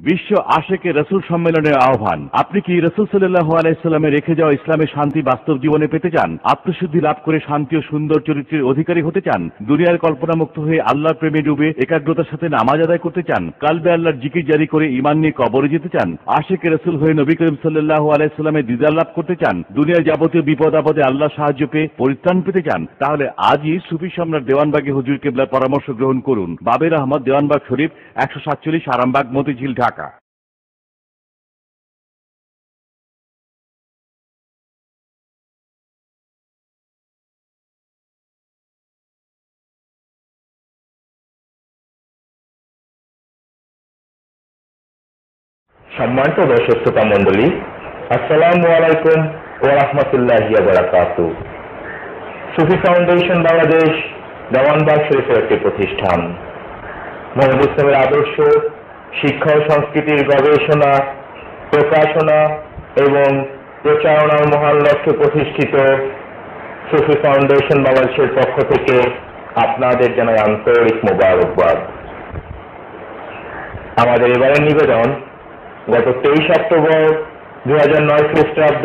বিশ্ব আশেকে রসুল সম্মেলনের আহ্বান। আপনি কি রসুল সাল্লাল্লাহু আলাইহি সাল্লামের রেখে যাওয়া ইসলামের শান্তি বাস্তব জীবনে পেতে চান? আত্মশুদ্ধি লাভ করে শান্তি ও সুন্দর চরিত্রের অধিকারী হতে চান? দুনিয়ার কল্পনামুক্ত হয়ে আল্লাহর প্রেমে ডুবে একাগ্রতার সাথে নামাজ আদায় করতে চান? কালবে আল্লাহর জিকির জারি করে ঈমান নিয়ে কবরে যেতে চান? আশেকে রসুল হয়ে নবী করিম সাল্লাল্লাহু আলাইহি সাল্লামের দিদার লাভ করতে চান? দুনিয়ার যাবতীয় বিপদ আপদে আল্লাহ সাহায্য পেয়ে পরিত্রাণ পেতে চান? তাহলে আজই সুফি সম্রাট দেওয়ানবাগী হুজুর কেবলার পরামর্শ গ্রহণ করুন। বাবের আহমদ, দেওয়ানবাগ শরীফ, 147, আরামবাগ, মতিঝিল, ঢাকা। সম্মানিত দর্শক শ্রোতা মণ্ডলী, আসসালামু আলাইকুম ওয়া রাহমাতুল্লাহি ওয়া বারাকাতুহু। সুফি ফাউন্ডেশন বাংলাদেশ দেওয়ানবাগ শরীফের একটি প্রতিষ্ঠান। মুহাম্মদ ইসলামের আদর্শ, শিক্ষা ও সংস্কৃতির গবেষণা, প্রকাশনা এবং প্রচারণার মহান লক্ষ্যে প্রতিষ্ঠিত সুফি ফাউন্ডেশন বাংলাদেশের পক্ষ থেকে আপনাদের জানাই আন্তরিক মোবারকবাদ। আমাদের এবারের নিবেদন গত 23 অক্টোবর 2009 খ্রিস্টাব্দ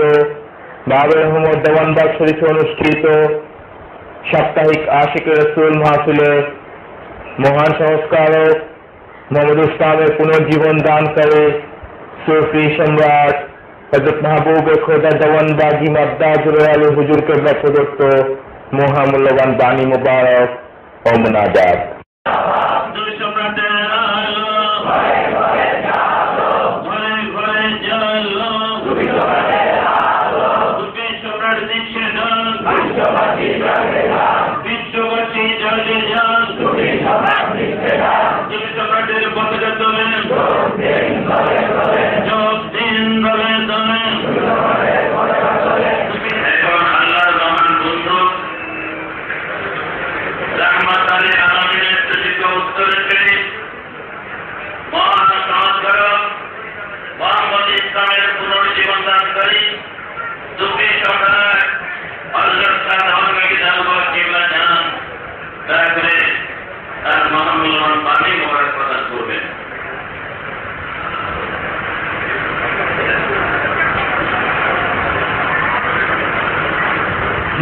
বাবের আহমদ দেওয়ানবাগ শরীফে অনুষ্ঠিত সাপ্তাহিক আশিকে রসুল মাহফিলে মহান সংস্কারক মোহাম্মদ ইসলামের পুনর্জীবন দানকারী সুফি সম্রাট হযরত মাহবুবে খোদা দেওয়ানবাগী মাদ্দাজুল আলী হুজুর কেবলা প্রদত্ত মহামূল্যবান বাণী মুবারক ও মুনাজাত।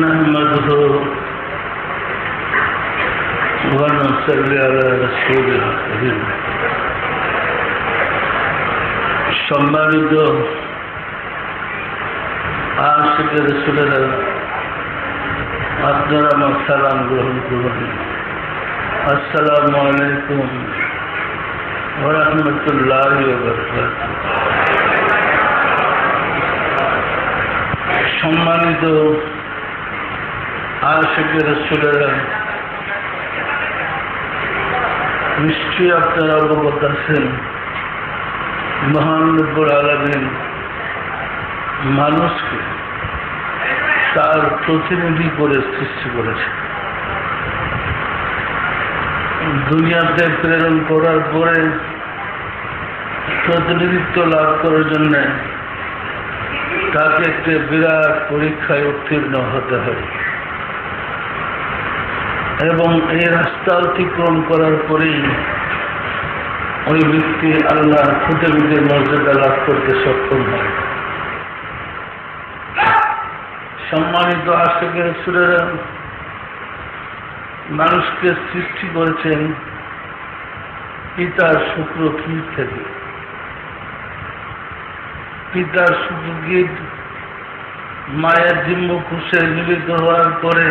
نحمده ونصلي على رسوله الكريم। সম্মানিত আশিকে রাসূলেরা, আপনারা আমার সালাম গ্রহণ করুন। আসসালামু আলাইকুম ওয়া রাহমাতুল্লাহি ওয়া বারাকাতুহু। সম্মানিত আশিকে রাসূলেরা, নিশ্চয়ই আপনারা অবগত আছেন মহান রব্বুল আলামিন মানুষকে তার প্রতিনিধি করে সৃষ্টি করেছে। দুনিয়াতে প্রেরণ করার পরে প্রতিনিধিত্ব লাভ করার জন্য তাকে একটি বিরাট পরীক্ষায় উত্তীর্ণ হতে হয় এবং এই রাস্তা অতিক্রম করার পরেই ওই ব্যক্তি আল্লাহর প্রতিনিধির মর্যাদা লাভ করতে সক্ষম হয়। সম্মানিত আশিকে রাসূলেরা, মানুষকে সৃষ্টি করেছেন পিতার শুক্রকীট থেকে। পিতার শুক্রকীট মায়ের ডিম্বকোষে মিলিত হওয়ার পরে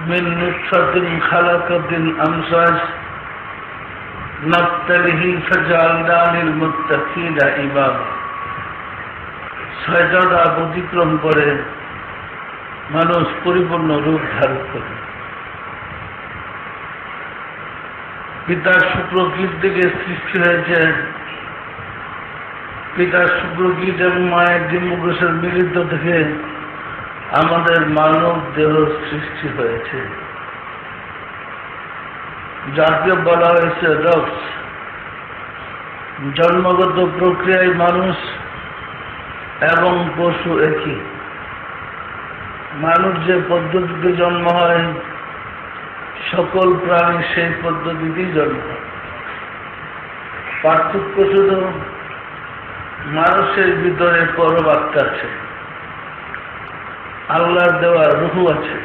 মিন নুতফাতিন খালাকাতিন আমসাজ নাবতালিহি ফাজআলনাল মুত্তাকিনা ইমামা, 6টা ধাপ অতিক্রম করে মানুষ পরিপূর্ণ রূপ ধারণ করে। পিতার শুক্রকীট থেকে সৃষ্টি হয়েছে। পিতার শুক্রকীট এবং মায়ের ডিম্বকোষের মিলিত থেকে আমাদের মানব দেহ সৃষ্টি হয়েছে, যাকে বলা হয়েছে রক্স। জন্মগত প্রক্রিয়ায় মানুষ এবং পশু একই। মানুষ যে পদ্ধতিতে জন্ম হয় সকল প্রাণী সেই পদ্ধতিতেই জন্ম হয়। পার্থক্য শুধু মানুষের ভিতরে পরমাত্মা আছে, আল্লাহর দেওয়া রূহ আছে,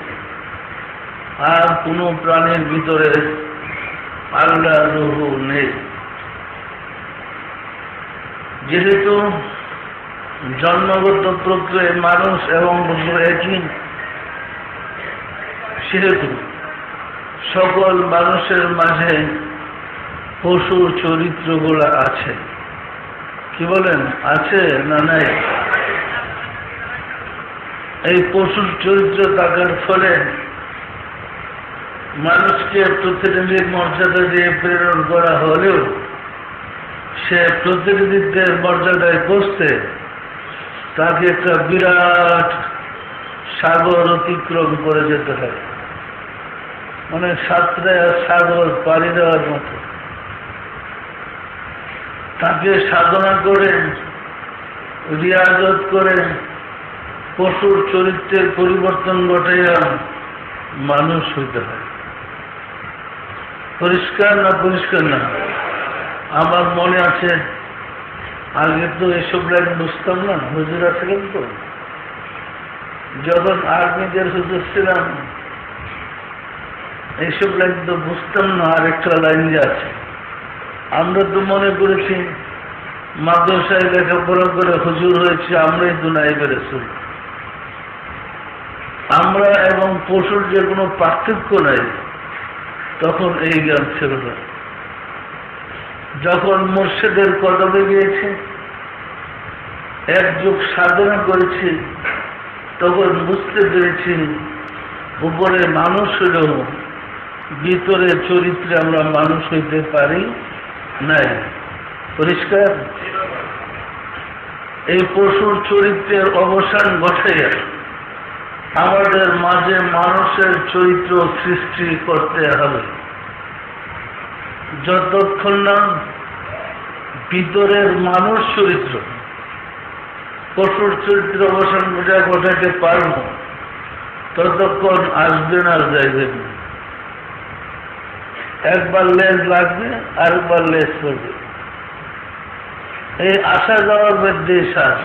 আর কোনো প্রাণীর ভিতরে আল্লাহর রূহ নেই। যেহেতু জন্মগত প্রক্রিয়ায় মানুষ এবং রূহ একই, সেহেতু সকল মানুষের মাঝে পশুর চরিত্রগুলো আছে। কি বলেন, আছে না নাই? এই পশুর চরিত্র থাকার ফলে মানুষকে প্রতিনিধির মর্যাদা দিয়ে প্রেরণ করা হলেও সে প্রতিনিধিত্বের মর্যাদায় পৌঁছতে তাকে একটা বিরাট সাগর অতিক্রম করে যেতে হয়, মানে সাঁতরায় সাগর পাড়ি দেওয়ার মতো। তাকে সাধনা করে, রিয়াজত করে, পশুর চরিত্রের পরিবর্তন ঘটাইয়া মানুষ হইতে হয়। পরিষ্কার না? পরিষ্কার না? আমার মনে আছে, আগে তো এসব লাইন বুঝতাম না, হুজুরা ছিলাম তো, যখন আর্মিদের হুজুর ছিলাম এইসব লাইন তো বুঝতাম না। আরেকটা লাইন যে আছে, আমরা তো মনে করেছি মাদ্রাসায় লেখাপড়া করে হুজুর হয়েছে, আমরাই তো নাইবে রাসূল। আমরা এবং পশুর যে কোনো পার্থক্য নাই, তখন এই জ্ঞান ছিল না। যখন মুর্শিদের কদমে গিয়েছি, এক যুগ সাধনা করেছি, তখন বুঝতে পেরেছি উপরে মানুষ হলেও ভিতরে চরিত্রে আমরা মানুষ হইতে পারি নাই। পরিষ্কার? এই পশুর চরিত্রের অবসান ঘটাইয়া আমাদের মাঝে মানুষের চরিত্র সৃষ্টি করতে হবে। যতক্ষণ না ভিতরের মানুষ চরিত্র, পশুর চরিত্র অবসান ঘটাতে পারব, ততক্ষণ আসবেন আর যাইবেন। একবার লেজ লাগবে, আরেকবার লেজ করবে। এই আসা যাওয়ার মধ্যে শ্বাস।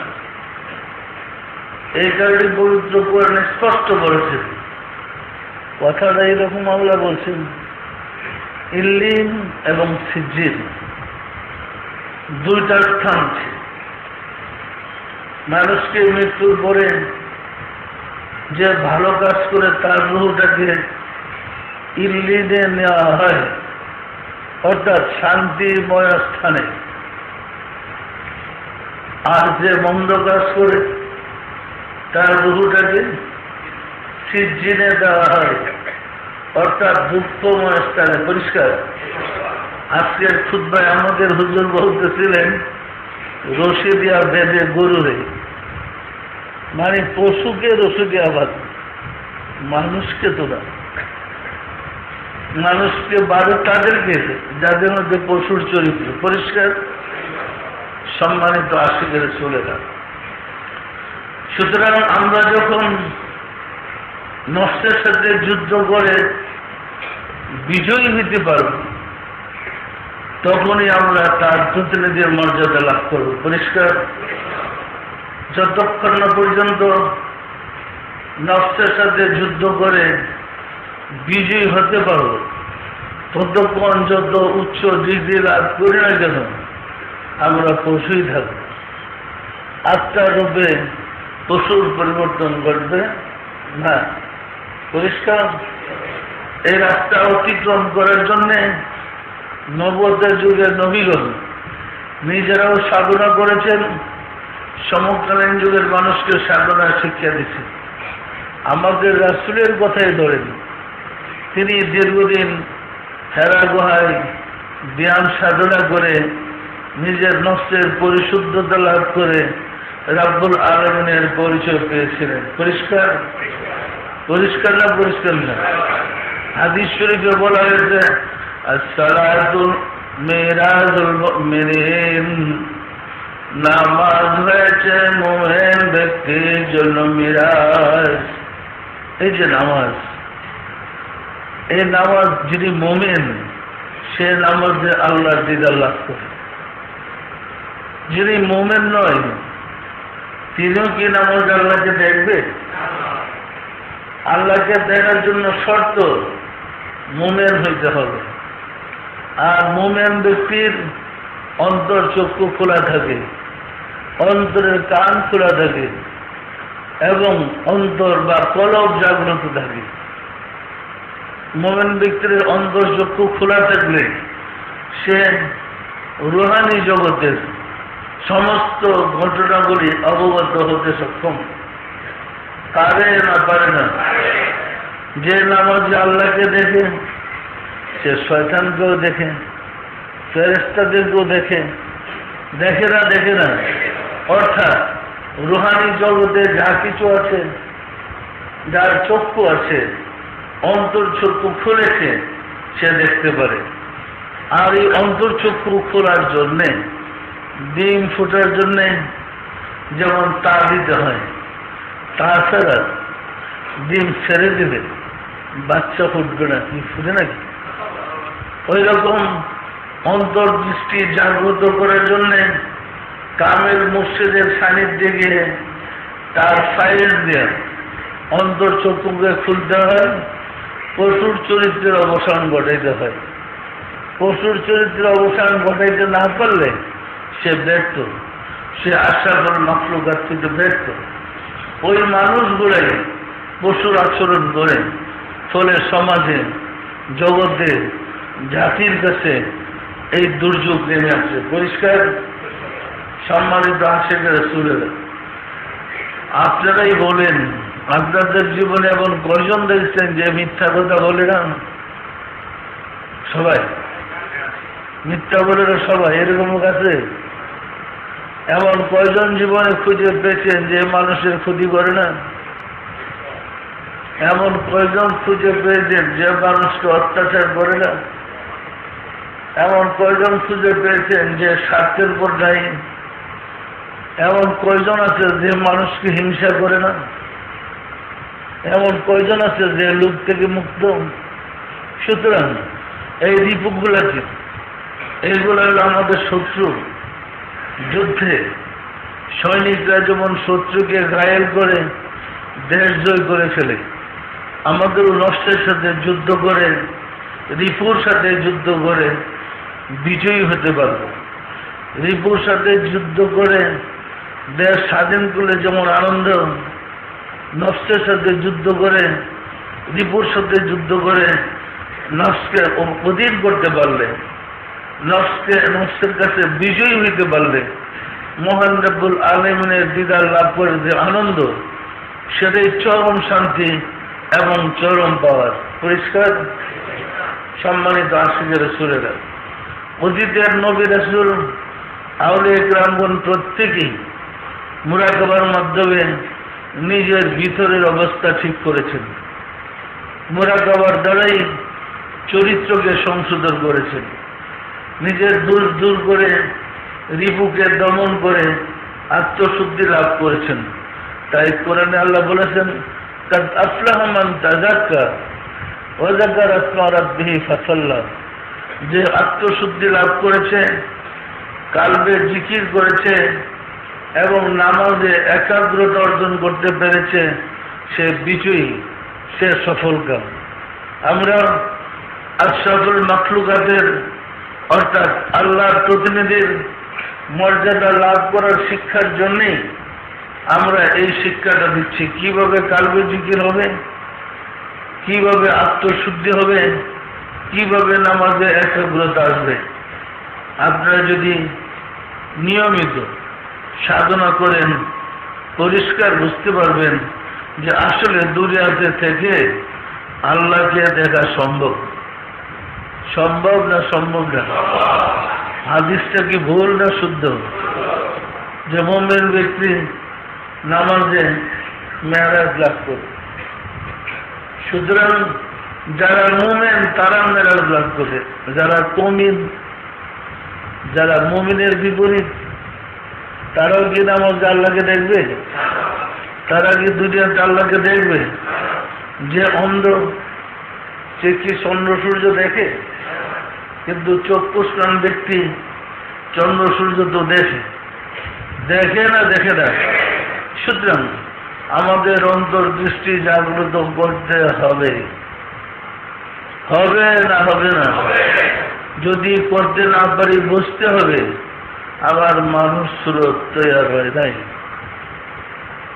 এই কারণে পবিত্র কোরআনে স্পষ্ট বলেছেন, কথাটা এরকম আল্লাহ বলছেন, ইল্লিন এবং সিজ্জিন দুইটা স্থান আছে। মানুষকে মৃত্যুর পরে যে ভালো কাজ করে তার রূহটাকে ইল্লিনে নেওয়া হয়, অর্থাৎ শান্তিময় স্থানে। আর যে মন্দ কাজ করে তার রূহটাকে সিজ্জিনে দেওয়া হয়, অর্থাৎ দুঃখময় স্থানে। পরিষ্কার? আজকের খুতবায় আমাদের হুজুর বলতেছিলেন, রশি দিয়া বেঁধে গরুরে, মানে পশুকে রশি দিয়া বাঁধ, মানুষকে তো না। মানুষকে বাঁধে তাদেরকে যাদের মধ্যে পশুর চরিত্র। পরিষ্কার? সম্মানিত আশিকের চলে গেল। সুতরাং আমরা যখন নষ্টের সাথে যুদ্ধ করে বিজয়ী হইতে পারব, তখনই আমরা তার প্রতিনিধির মর্যাদা লাভ করব। পরিষ্কার? যতক্ষণ না পর্যন্ত নষ্টের সাথে যুদ্ধ করে বিজয়ী হতে পারব, ততক্ষণ যত উচ্চ ডিগ্রি লাভ করি না কেন আমরা পশুই থাকব। আত্মার রূপে পশুর পরিবর্তন ঘটবে না। পরিষ্কার? এই রাস্তা অতিক্রম করার জন্যে নবুয়তের যুগের নবীগণ নিজেরাও সাধনা করেছেন, সমকালীন যুগের মানুষকে সাধনা শিক্ষা দিচ্ছেন। আমাদের রাসূলের কথাই ধরেন, তিনি দীর্ঘদিন হেরা গুহায় ধ্যান সাধনা করে নিজের নফসের পরিশুদ্ধতা লাভ করে রাব্বুল আলামিনের পরিচয় পেয়েছিলেন। পরিষ্কার? পরিষ্কার না? পরিষ্কার না? হাদিস শরীফে বলা হয়েছে, আসসালাতু মিরাজুল মুমিনিন, নামাজ হয়েছে মুমিন ব্যক্তির জন্য মিরাজ। এই যে নামাজ, এই নামাজ যিনি মুমিন, সে নামাজে আল্লাহর দিদার লাভ করে। যিনি মোমেন নয় তিনিও কি নামাজ আল্লাহকে দেখবে? আল্লাহকে দেখার জন্য শর্ত মোমেন হইতে হবে। আর মোমেন ব্যক্তির অন্তর চক্ষু খোলা থাকে, অন্তরের কান খোলা থাকে এবং অন্তর বা কলব জাগ্রত থাকে। মোমেন ব্যক্তির অন্তর চক্ষু খোলা থাকলে সে রুহানি জগতের সমস্ত ঘটনাগুলি অবগত হতে সক্ষম। পারে না পারে না? যে নামাজে আল্লাহকে দেখে সে শয়তানকেও দেখে, ফেরেশতাদেরকেও দেখে। দেখে না? দেখে না। অর্থাৎ রুহানি জগতে যা কিছু আছে, যার চক্ষু আছে, অন্তর চক্ষু খুলেছে, সে দেখতে পারে। আর এই অন্তর চক্ষু খোলার জন্যে, ডিম ফোটার জন্যে যেমন তা দিতে হয়, তাছাড়া ডিম ছেড়ে দিলে বাচ্চা ফুটবে না, কি ফুটে নাকি? ওই রকম অন্তর্দৃষ্টি জাগ্রত করার জন্যে কামেল মুর্শিদের সান্নিধ্যে গিয়ে তার ফাইল দিয়ে অন্তর চক্ষুকে খুলতে হয়। পশুর চরিত্রের অবসান ঘটাইতে হয়। পশুর চরিত্রের অবসান ঘটাইতে না পারলে সে ব্যর্থ, সে আশরাফুল মাখলুকাত থেকে ব্যর্থ। ওই মানুষগুলাই পশুর আচরণ করে, ফলে সমাজে, জগতে, জাতির কাছে এই দুর্যোগ নেমে আসে। পরিষ্কার? সম্মানিত আশিক রাসূলেরা, আপনারাই বলেন, আপনাদের জীবনে এমন কয়জন দেখছেন যে মিথ্যা কথা বলে না? সবাই মিথ্যা বলে না? সবাই এরকম আছে? এমন কয়জন জীবনে খুঁজে পেয়েছেন যে মানুষের ক্ষতি করে না? এমন কয়জন খুঁজে পেয়েছেন যে মানুষকে অত্যাচার করে না? এমন কয়জন খুঁজে পেয়েছেন যে স্বার্থের উপর নাই? এমন কয়জন আছে যে মানুষকে হিংসা করে না? এমন কয়জন আছে যে লোক থেকে মুক্ত? সুতরাং এই রিপুগুলা কি? এইগুলো হলো আমাদের শত্রু। যুদ্ধে সৈনিকরা যেমন শত্রুকে ঘায়েল করে দেশ জয় করে ফেলে, আমাদেরও নষ্টের সাথে যুদ্ধ করে, রিপুর সাথে যুদ্ধ করে বিজয়ী হতে পারব। রিপুর সাথে যুদ্ধ করে দেশ স্বাধীন করলে যেমন আনন্দ, নষ্টের সাথে যুদ্ধ করে, রিপুর সাথে যুদ্ধ করে নফসকে অধীন করতে পারলে, নফসের কাছে বিজয়ী হইতে পারলে, মহান রব্বুল আলামিনের দিদার লাভ করে যে আনন্দ, সেটাই চরম শান্তি এবং চরম পাওয়ার। পরিষ্কার? সম্মানিত আশিক রাসূলেরা, অতীতের নবী রাসূল আউলিয়া কিরামগণ প্রত্যেকেই মুরাকাবার মাধ্যমে নিজের ভিতরের অবস্থা ঠিক করেছেন। মুরাকাবার দ্বারাই চরিত্রকে সংশোধন করেছেন। নিজের দোষ দূর করে, রিপুকে দমন করে আত্মশুদ্ধি লাভ করেছেন। তাই কোরআনে আল্লাহ বলেছেন, কাদ আফলাহা মান তাযাক্কা ওয়া যাকারা ইসমা রাব্বিহি ফাসাল্লা। যে আত্মশুদ্ধি লাভ করেছে, কালবে জিকির করেছে এবং নামাজে একাগ্রতা অর্জন করতে পেরেছে, সে বিজয়ী, সে সফলকাম। আমরা আশরাফুল মাখলুকাতের অর্থাৎ আল্লাহর প্রতিনিধির মর্যাদা লাভ করার শিক্ষার জন্যেই আমরা এই শিক্ষাটা দিচ্ছি। কিভাবে কালবে জিকির হবে, কিভাবে আত্মশুদ্ধি হবে, কিভাবে নামাজে একাগ্রতা আসবে। আপনারা যদি নিয়মিত সাধনা করেন, পরিষ্কার বুঝতে পারবেন যে আসলে দুনিয়াতে থেকে আল্লাহকে দেখা সম্ভব। সম্ভব না সম্ভব না? হাদিসটা কি ভুল না শুদ্ধ? যে মুমিন ব্যক্তি নামাজে মেরাজ লাভ করে, সুতরাং যারা মুমিন তারা মেরাজ লাভ করে। যারা কমিন, যারা মুমিনের বিপরীত, তারাও কি নামাজে আল্লাহকে দেখবে? তারা কি দুনিয়াতে আল্লাহকে দেখবে? যে অন্ধ, সে কি চন্দ্র সূর্য দেখে? কিন্তু চক্ষুষ্মান ব্যক্তি চন্দ্র সূর্য তো দেখে। দেখে না। সুতরাং আমাদের অন্তর্দৃষ্টি জাগ্রত করতে হবে না হবে না? যদি করতে না পারি বুঝতে হবে আবার মানুষ সুরত তৈরি হয় নাই,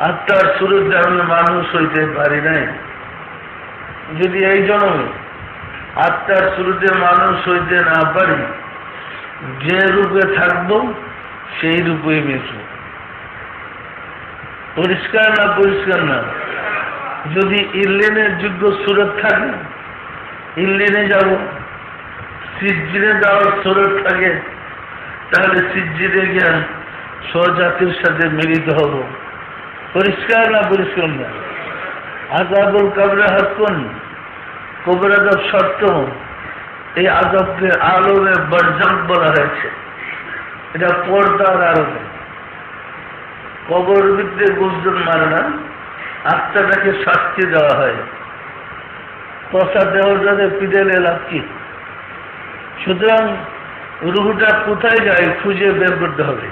আত্মার সুরতে আমি মানুষ হইতে পারি নাই। যদি এই জন্মে আত্মার সুরতে মানুষ হইতে না পারি, যে রূপে থাকবো সেই রূপেই মিশব। পরিষ্কার না? যদি ইল্লিনের যোগ্য সুরত থাকে ইল্লিনে যাব, সিজ্জিনে যাওয়ার সুরত থাকে তাহলে সিজ্জিনে গিয়ে স্বজাতির সাথে মিলিত হব। পরিষ্কার না? আযাবুল কবরে হাক্কুন, কবর আযাব সত্য। এই আযাবকে আলমে বরজাখ বলা হয়েছে, এটা পর্দার আলমে। কবর ভিতরে গুজর মারে না, আত্মাটাকে শাস্তি দেওয়া হয়। পচা দেহ যাতে পিডেলে লাভ কি? সুতরাং রুহটা কোথায় যায় খুঁজে বের করতে হবে,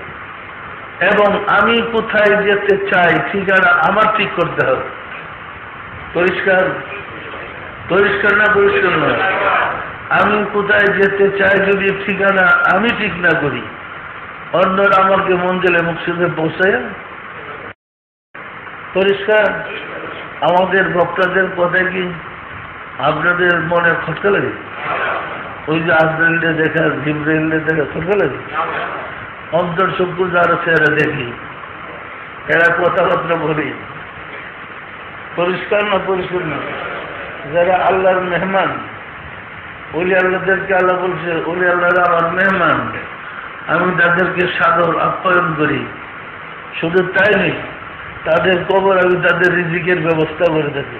এবং আমি কোথায় যেতে চাই ঠিকানা আমার ঠিক করতে হবে। পরিষ্কার না? আমি কোথায় যেতে চাই যদি ঠিকানা আমি ঠিক না করি, অন্যরা আমাকে মঞ্জিলে মুকসুদে পৌঁছায়। পরিষ্কার? আমাদের বক্তাদের কথায় কি আপনাদের মনে খটকা লাগে? ওই যে আজরাইলকে দেখা, জিবরাইলকে দেখা খটকা লাগে? অন্তর চক্ষু যারা আছে এরা দেখি, এরা কথাবার্তা বলি। পরিষ্কার না? যারা আল্লাহর মেহমান, ওলি আল্লাহদেরকে আল্লাহ বলছে ওলি আল্লাহরা আমার মেহমান, আমি তাদেরকে সাদর আপ্যায়ন করি। শুধু তাই নেই, তাদের কবর আমি তাদের রিজিকের ব্যবস্থা করে থাকি।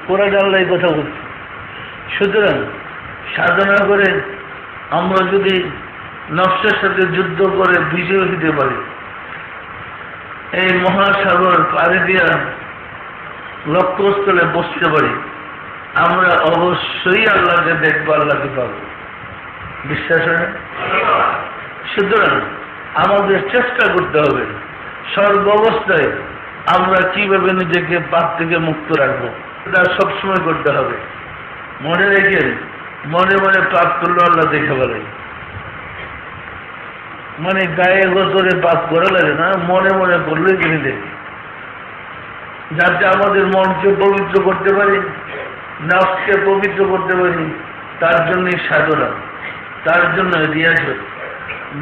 কোরআন আল্লাহ কথা বলছে। সুতরাং সাধনা করে আমরা যদি নফসের সাথে যুদ্ধ করে বিজয় হতে পারি, এই মহাসাগর পাড়ি দিয়া লক্ষ্যস্থলে বসতে পারি, আমরা অবশ্যই আল্লাহকে দেখবো, আল্লাহকে পাবো। বিশ্বাস হয় না? সুতরাং আমাদের চেষ্টা করতে হবে সর্বাবস্থায় আমরা কিভাবে নিজেকে পাপ থেকে মুক্ত রাখবো, এটা সবসময় করতে হবে। মনে রেখেন, মনে পাপ করলো আল্লাহ দেখে বলে, মানে গায়ে গোচরে পাপ করা লাগে না, মনে করলেই তিনি দেখি। যাতে আমাদের মনকে পবিত্র করতে পারি, নফসকে পবিত্র করতে পারি, তার জন্যই সাধনা, তার জন্য রিয়াজত।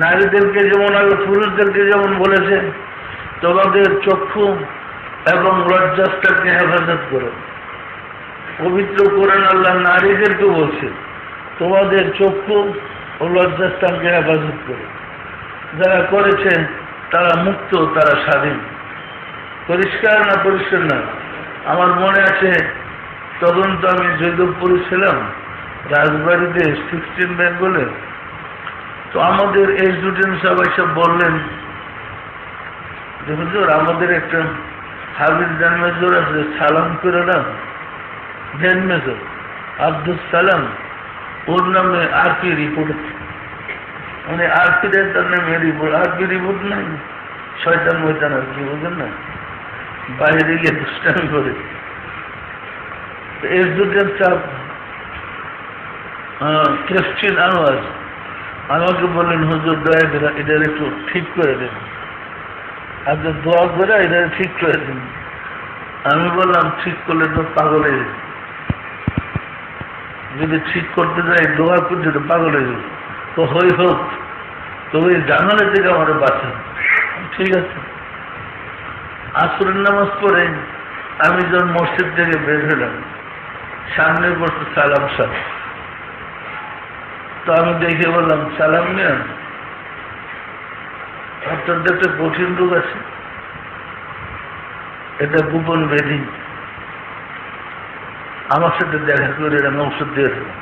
নারীদেরকে যেমন আগে পুরুষদেরকে যেমন বলেছে তোমাদের চক্ষু এবং লজ্জাস্থানকে হেফাজত করো, পবিত্র করেন আল্লাহ নারীদেরকে বলছে তোমাদের চক্ষু ও লজ্জাস্থানকে হেফাজত করো। যারা করেছে তারা মুক্ত, তারা স্বাধীন। পরিষ্কার না? আমার মনে আছে তখন তো আমি জৈদবপুরে ছিলাম, রাজবাড়িতে 16 বেঙ্গলে। তো আমাদের এই স্টুডেন্ট সবাই সব বললেন যে হুজুর আমাদের একটা হাবিজ মেজর আছে, সালাম করে না, জেন মেজর আব্দুল সালাম, ওর নামে আরপি রিপোর্ট আছে। মানে আরপি তার নামে রিপোর্ট, আরপি রিপোর্ট নাই, শয়তান ময়তান আর কি, বুঝলেন না, বাইরে গিয়ে দুষ্টামি করে। এসডুটের চাপ ক্রিশ্চিয়ান আনোয়ার আমাকে বললেন হুজুর দয়া করে এটা একটু ঠিক করে দেন, আপনার দোয়া করে এটা ঠিক করে দেন। আমি বললাম ঠিক করলে তো পাগল হয়ে যাবে, যদি ঠিক করতে যাই দোয়া করতে তো পাগল হয়ে যাবে। তো হোক, তবে জানালে থেকে আমার বাঁচান। ঠিক আছে। আসরের নামাজ পড়ে আমি যখন মসজিদ থেকে বের হলাম, সামনে বসে সালাম সাহেব। তো আমি দেখে বললাম সালাম নেন, আপনাদের একটা কঠিন রোগ আছে, এটা গোপন ব্যাধি, আমার সাথে দেখা করে আমি ওষুধ দিয়ে দিলাম,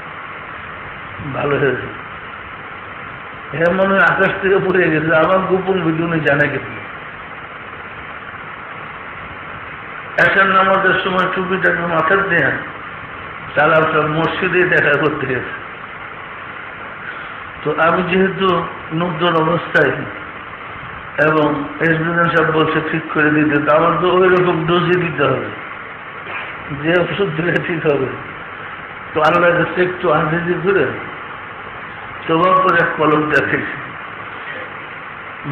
ভালো হয়েছে। হ্যাঁ, মনে হয় আকাশ থেকে পড়ে গেছে, আমার গোপন ব্যাধি উনি জানা গেছে। এসার নামাজের সময় টুপিটাকে মাথার দেয়া সালাম সাহেব মসজিদে দেখা করতে গেছে। তো আমি যেহেতু নূতন অবস্থায় এবং এসডিএন সাহেব বলছে ঠিক করে দিতে, তো আমার তো ওই রকম ডোজই দিতে হবে, যে ওষুধ দিলে ঠিক হবে। তো আল্লাহ কাছে একটু আজেজি করে তোমার পরে এক কলম দেখেছি,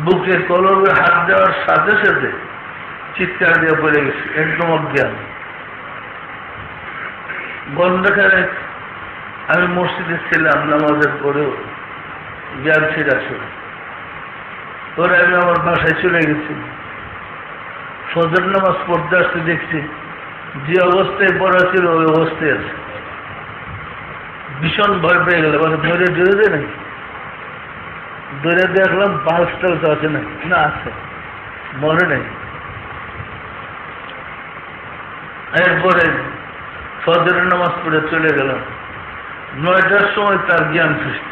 বুকে কলমে হাত দেওয়ার সাথে সাথে চিৎকার দিয়ে পড়ে গেছে, একদম অজ্ঞান। ঘন্টাখানেক আমি মসজিদে ছিলাম, নামাজের পরেও জ্ঞান ফিরে আসলে পরে আমি আমার বাসায় চলে গেছি। ফজর নামাজ পড়তে আসতে দেখছি যে অবস্থায় পড়া ছিল ওই অবস্থায় আছে। ভীষণ ভয় পেয়ে গেল, মানে ধরে ধরে দেয় নাকি, ধরে দেখলাম পাঁচটাও তো আছে না, না আছে, মরে নেই। এরপরে ফজরের নামাজ পড়ে চলে গেলাম। 9টার সময় তার জ্ঞান ফিরছে।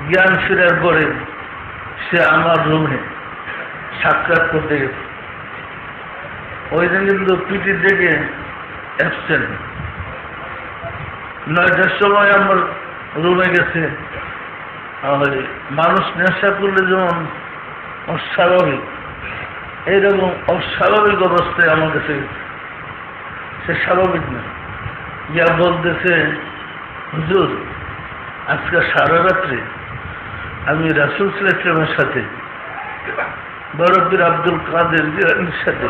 জ্ঞান ফেরার পরে সে আমার রুমে সাক্ষাৎ করতে গেছে। ওই দিন কিন্তু পিটি থেকে অ্যাবসেন্ট। 9টার সময় আমার রুমে গেছে। মানুষ নেশা করলে যেমন অস্বাভাবিক, এইরকম অস্বাভাবিক অবস্থায় আমার কাছে গেছে। সে স্বাভাবিক না, যা বলতেছে, হুজুর আজকে সারা রাত্রে আমি রাসূল সাল্লাল্লাহু আলাইহি ওয়াসাল্লামের সাথে বরফির আব্দুল কাদের জিলানীর সাথে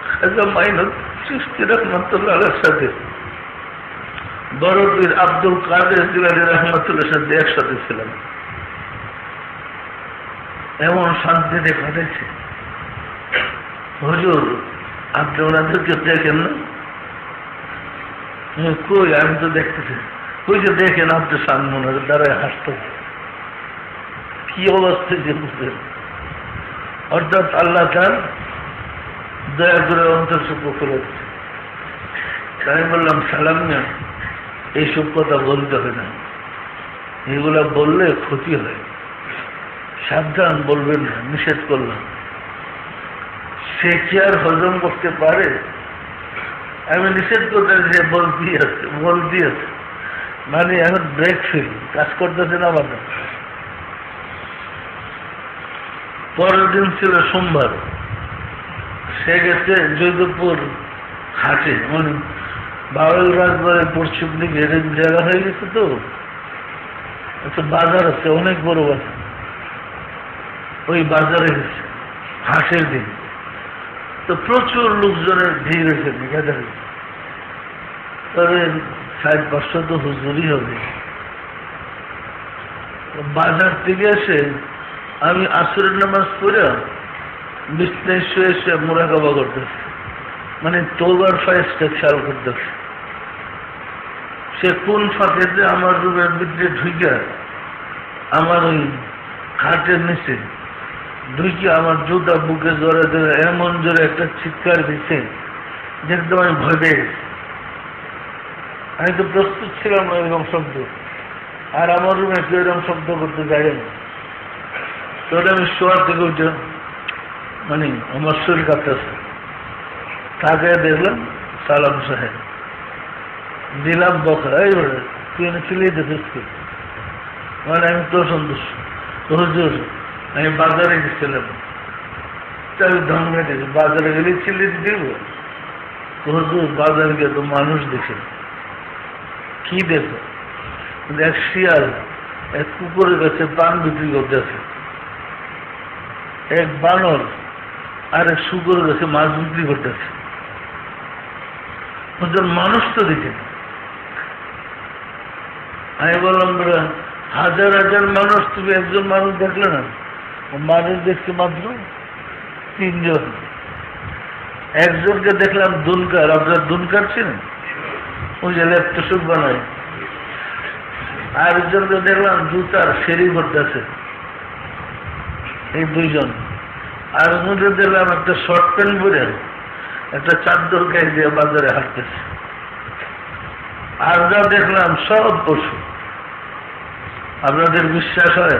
খাজা মাইনুদ্দিন চিশতি রাহমাতুল্লাহ আলাইহির সাথে বরফির আব্দুল কাদের জিলানী রাহমাতুল্লাহর সাথে একসাথে ছিলাম। এমন শান্তিতে কাটাইছে। হুজুর আপনি ওনাদেরকে দেখেন না? কই, আমি তো দেখতেছি। ওই যে দেখেন আপনি সামনে দাঁড়ায় হাসতে, কি অবস্থায় যে বুঝলেন। অর্থাৎ আল্লাহ তার দয়া করে অন্তর্চক্ষু করে দিচ্ছে। আমি বললাম, সালাম না, এইসব কথা বলতে হয় না, এগুলা বললে ক্ষতি হয়, সাবধান, বলবেন না, নিষেধ করলাম। সে কি আর হজম করতে পারে? আমি নিষেধ করতে যে বলতেই আছে, মানে এখন ব্রেক ফিল কাজ করতেছে না। আমার পরের দিন ছিল সোমবার। সে গেছে জয়দেবপুর হাটে, মানে বাউল রাজবাড়ির পশ্চিম দিকে এরকম জায়গা হয়ে গেছে। তো একটা বাজার আছে, অনেক বড় বাজার। ওই বাজারে গেছে হাটের দিন, তো প্রচুর লোকজনের ভিড় হয়েছে, গাদারে। তবে 400-500 তো হুজুরই হবে। বাজার থেকে এসে আমি আসরের নামাজ পড়ে বিছনায় শুয়ে শুয়ে মুরাকাবা করতেছি, মানে তওবার ফায়েজটা খেয়াল করতেছি। সে কোন ফাঁকেতে আমার রুমের ভিতরে ঢুকে আমার ওই খাটের নিচে ঢুকে আমার জুতা বুকে জোরে ধরে এমন জোরে একটা চিৎকার দিচ্ছে যে একদম আমি ভয় পেয়ে গেছি। আমি তো প্রস্তুত ছিলাম না এরকম শব্দ, আর আমার রুমে কেউ এরকম শব্দ করতে যায় না। তো আমি শোয়ার থেকে উঠে, মানে আমার শরীর কাঁপতেছে, তাকে দেখলাম সালাম সাহেব, দিলাম বকা, এইবারে তুই চিলিয়ে দিচ্ছিস, মানে আমি তো সন্তুষ্ট। হুজুর আমি বাজারে গেছিলাম, তাই ধমকে দিয়েছি, বাজারে গেলে চিল্লি দিব। হুজুর বাজারে গিয়ে তো মানুষ দেখে। কি দেখো? এক শিয়াল এক কুকুরের কাছে পান বিক্রি করতেছে, এক বানর আর এক শুকুরের কাছে মাছ বিক্রি করতেছে। হুজুর মানুষ তো দেখে। আমি বললাম, হাজার হাজার মানুষ, তুমি একজন মানুষ দেখলে না? মানুষ দেখছে মাত্র 3 জন। একজনকে দেখলাম দুনকার, আপনার দুনকার ছিলেন, ওই যে ল্যাপটপ বানায়। আরেকজনকে দেখলাম জুতার ফেরি করতেছে, এই 2 জন। আরেকজনকে দেখলাম একটা শর্ট প্যান্ট পরে একটা চাদর গায়ে দিয়ে বাজারে হাঁটতেছে। আর যা দেখলাম সব পশু। আপনাদের বিশ্বাস হয়?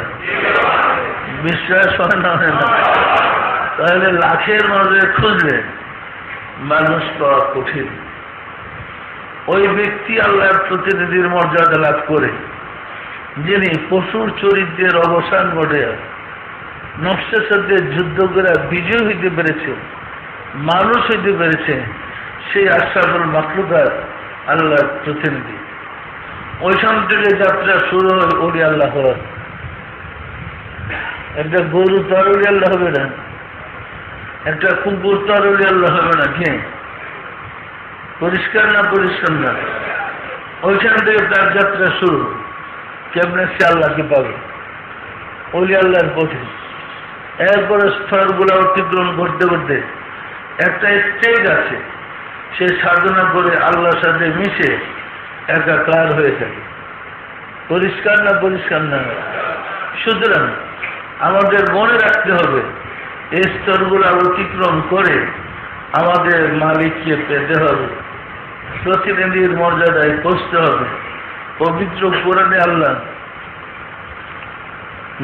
বিশ্বাস হয় না? হয় না? তাহলে লাখের মাঝে খুঁজলে মানুষ পাওয়া কঠিন। ওই ব্যক্তি আল্লাহর প্রতিনিধির মর্যাদা লাভ করে যিনি পশুর চরিত্রের অবসান ঘটে নফসের সাথে যুদ্ধ করে বিজয় হইতে পেরেছে, মানুষ হইতে পেরেছে, সেই আশরাফুল মাখলুকাত আল্লাহর প্রতিনিধি। ওইখান থেকে যাত্রা শুরু হয় ওলি আল্লাহ হওয়ার। একটা গরু তো আর ওলি আল্লাহ হবে না, একটা কুকুর তো আর ওলি আল্লাহ হবে না। কি পরিষ্কার না? পরিষ্কার না। ওইখান থেকে তার যাত্রা শুরু। কেমনে সে আল্লাহকে পাবে? ওলি আল্লাহর পথে। এরপরে স্তরগুলো অতিক্রম করতে করতে একটা স্টেজ আছে, সে সাধনা করে আল্লাহর সাথে মিশে একাকার হয়ে থাকে। পরিষ্কার না? পরিষ্কার না। সুতরাং আমাদের মনে রাখতে হবে, এই স্তরগুলো অতিক্রম করে আমাদের মালিককে পেতে হবে, প্রতিনিধির মর্যাদায় পৌঁছতে হবে। পবিত্র কোরআনে আল্লাহ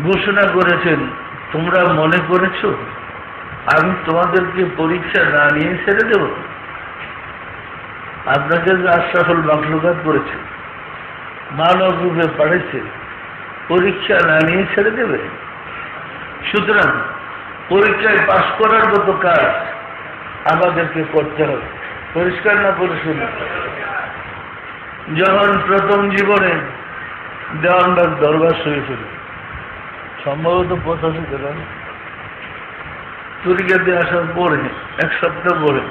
ঘোষণা করেছেন, তোমরা মনে করেছো আমি তোমাদেরকে পরীক্ষা না নিয়ে ছেড়ে দেব? আপনাকে যে আশরাফুল মাখলুকাত করেছে, মানব রূপে পাঠিয়েছে, পরীক্ষা না নিয়ে ছেড়ে দেবে? সুতরাং পরীক্ষায় পাশ করার মতো কাজ আমাদেরকে করতে হবে। পরিষ্কার না? পরিষ্কার না। যখন প্রথম জীবনে দেওয়ানবাগ দরবার শরীফে, সম্ভবত 85 গেলাম, তুরিকাতে আসার পরে 1 সপ্তাহ পরে,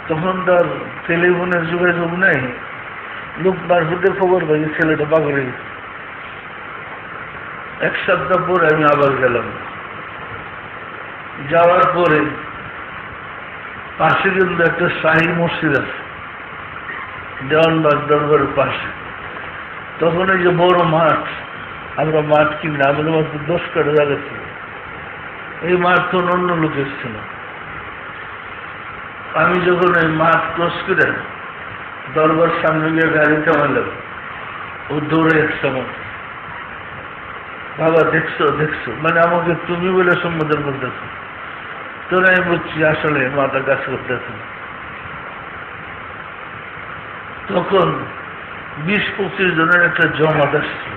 তখন তার টেলিফোনের যোগাযোগ নাই, লোক মারফুটের খবর পাই ছেলেটা পাগল হয়ে গেছে। 1 সপ্তাহ পরে আমি আবার গেলাম। যাওয়ার পরে পাশে কিন্তু একটা শাহী মসজিদ আছে দেওয়ানবাগ দরবারের পাশে। তখন এই যে বড় মাঠ, আমরা মাঠ কিনি, আমাদের মাত্র 10 কাঠা জায়গা ছিল। এই মাঠ তো অন্য লোক এসছিল। আমি যখন এই মাঠ ক্রস করে দরবার সামনে গিয়ে গাড়ি থামালাম, ও দৌড়ে এসছে আমার, বাবা দেখছো দেখছো, মানে আমাকে তুমি বলে সম্বোধন করতেছো। তোরা আমি বলছি আসলে মাথা কাজ করতেছে। তখন 20-25 জনের একটা জমাত আসছে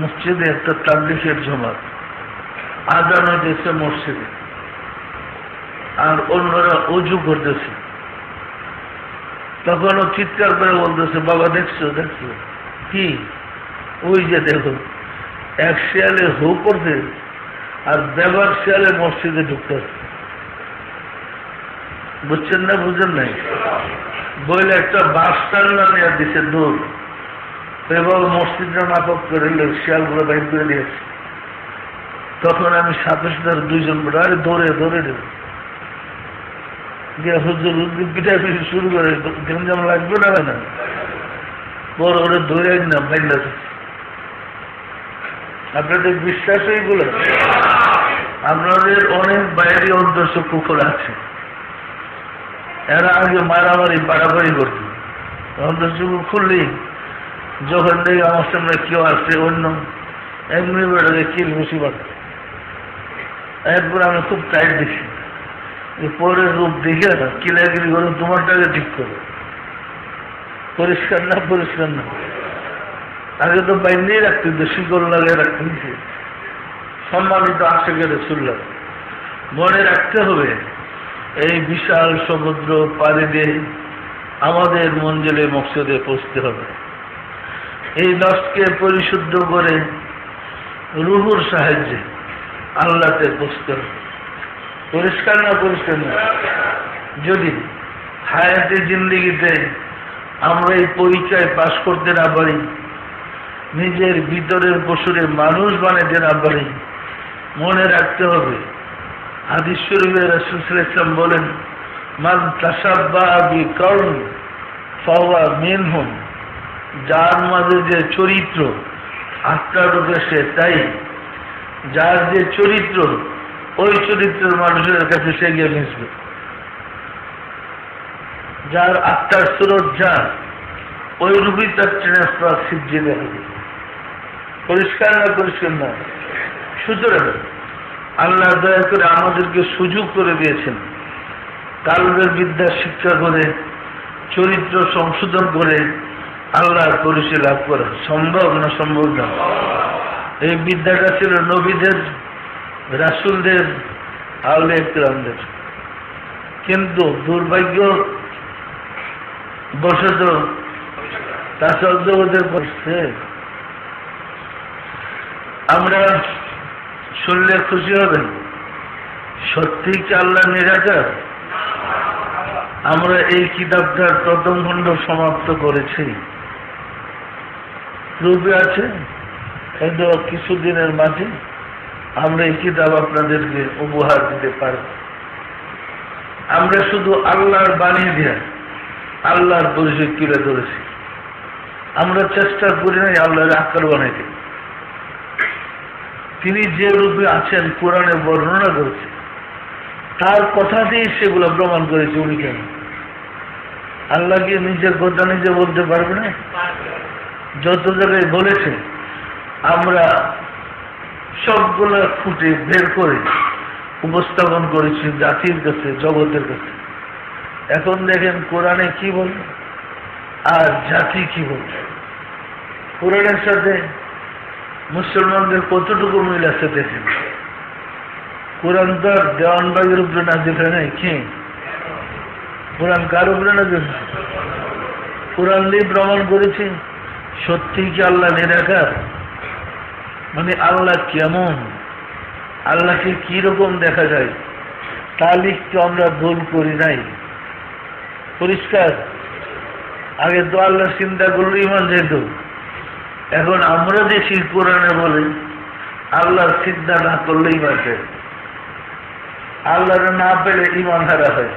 মসজিদে, একটা তাবলীগের জমাত। আজান হইতেছে মসজিদে, আর অন্যরা অজু করতেছে। তখন ও চিৎকার করে বলতেছে, বাবা দেখছো দেখছো? কি? ওই যে দেখো, এক শিয়ালে হু করতে আর ব্যবহার শিয়ালে মসজিদে ঢুকতেছে। বুঝছেন না? বুঝেন নাই? বইলে একটা বাস টান্না নেওয়া দিচ্ছে দূর, এবার মসজিদটা নাটক করে শিয়ালগুলো বাইর করে দিয়েছে। তখন আমি সাথে সাথে 2 জন বলে, আরে দৌড়ে দৌড়ে দেবে হুজুর পিঠা পিঠি শুরু করে, গেঞ্জাম লাগবে না না, পরে ওরা দৌড়ে না বাইরে। আপনাদের বিশ্বাস এইগুলো? আপনাদের অনেক বাইরে অন্তর্চক্ষু খোলা আছে। এরা আগে মারামারি বাড়াবাড়ি করত, অন্তর্চক্ষু খুললেই যখন দেখি আমার সামনে কেউ আসছে অন্য, এমনি বেড়াকে কিল বেশি বাড়ত। এরপর আমি খুব টাইট দিচ্ছি, পরের রূপ দেখে কিলাকিলি করে তোমারটাকে ঠিক করো। পরিষ্কার না? পরিষ্কার না। আগে তো বাইরেই রাখতে, শিকল লাগিয়ে রাখতে দিচ্ছে। সম্মানিত আশেকের রাসূলুল্লাহ, মনে রাখতে হবে এই বিশাল সমুদ্র পাড়ি দিয়ে আমাদের মঞ্জিলে মকসদে পৌঁছতে হবে। এই নফসকে পরিশুদ্ধ করে রুহুর সাহায্যে আল্লাহতে পৌঁছতে হবে। পরিষ্কার না? পরিষ্কার না। যদি হায়াতে জিন্দেগিতে আমরা এই পরীক্ষায় পাশ করতে না পারি, নিজের ভিতরের পশুরে মানুষ বানাতে না পারি, মনে রাখতে হবে হাদিস শরীফে রাসূল সাল্লাল্লাহু আলাইহি ওয়াসাল্লাম বলেন, মান তাশাব্বাহা বিকাউম ফাহুয়া মিনহুম। যার মাঝে যে চরিত্র আত্মা ঢুকেছে তাই, যার যে চরিত্র ওই চরিত্রের মানুষের কাছে সে গিয়ে মিশবে। যার আত্মার সুরত যা, ওই রূপই তার ট্রান্সফার সিদ্ধি হবে। পরিষ্কার না? পরিষ্কার না। সুতরাং আল্লাহ দয়া করে আমাদেরকে সুযোগ করে দিয়েছেন কালবের বিদ্যা শিক্ষা করে, চরিত্র সংশোধন করে আল্লাহর পরিচয় লাভ করা সম্ভব না সম্ভব না? এই বিদ্যাটা ছিল নবীদের, রাসূলদের, আউলিয়া কিরামদের। কিন্তু দুর্ভাগ্য বশত তাসজ্জ ওদের করছে। আমরা শুনলে খুশি হবেন, সত্যি কি আল্লাহ নিরাকার? আমরা এই কিতাবটার প্রথম খণ্ড সমাপ্ত করেছি, রূপে আছে, কিন্তু কিছুদিনের মাঝে আমরা এই কিতাব আপনাদেরকে উপহার দিতে পারব। আমরা শুধু আল্লাহর বাণী দিয়ে আল্লাহর পরিচয় তুলে ধরেছি। আমরা চেষ্টা করি নাই আল্লাহর আকার বানাইতে। তিনি যে রূপে আছেন কোরআনে বর্ণনা করেছে, তার কথা দিয়ে সেগুলো প্রমাণ করেছে। উনি কেন আল্লাহকে নিজের কথা নিজে বলতে পারবে না? যত জায়গায় বলেছে আমরা সবগুলো খুঁটে বের করে উপস্থাপন করেছি জাতির কাছে, জগতের কাছে। এখন দেখেন কোরআনে কি বলে আর জাতি কি বলে। কোরআনের সাথে মুসলমানদের কতটুকু মিল আছে দেখেন। কোরআন তো আর দেওয়ানবাগের উপরে নাজিল হয় নাই। কি কোরআন কার উপরে নাজিল? কোরআন দিয়ে প্রমাণ করেছি সত্যি কি আল্লাহ নিরাকার, মানে আল্লাহ কেমন, আল্লাহকে কি রকম দেখা যায়, তা লিখতে আমরা ভুল করি নাই। পরিষ্কার। আগে তো আল্লাহ চিন্তা করলে ইমান যেত। এখন আমরা দেখি কোরআনে বলে আল্লাহর চিন্তা না করলে ইমান যায়, আল্লাহর না পেলে ইমান হারা হয়।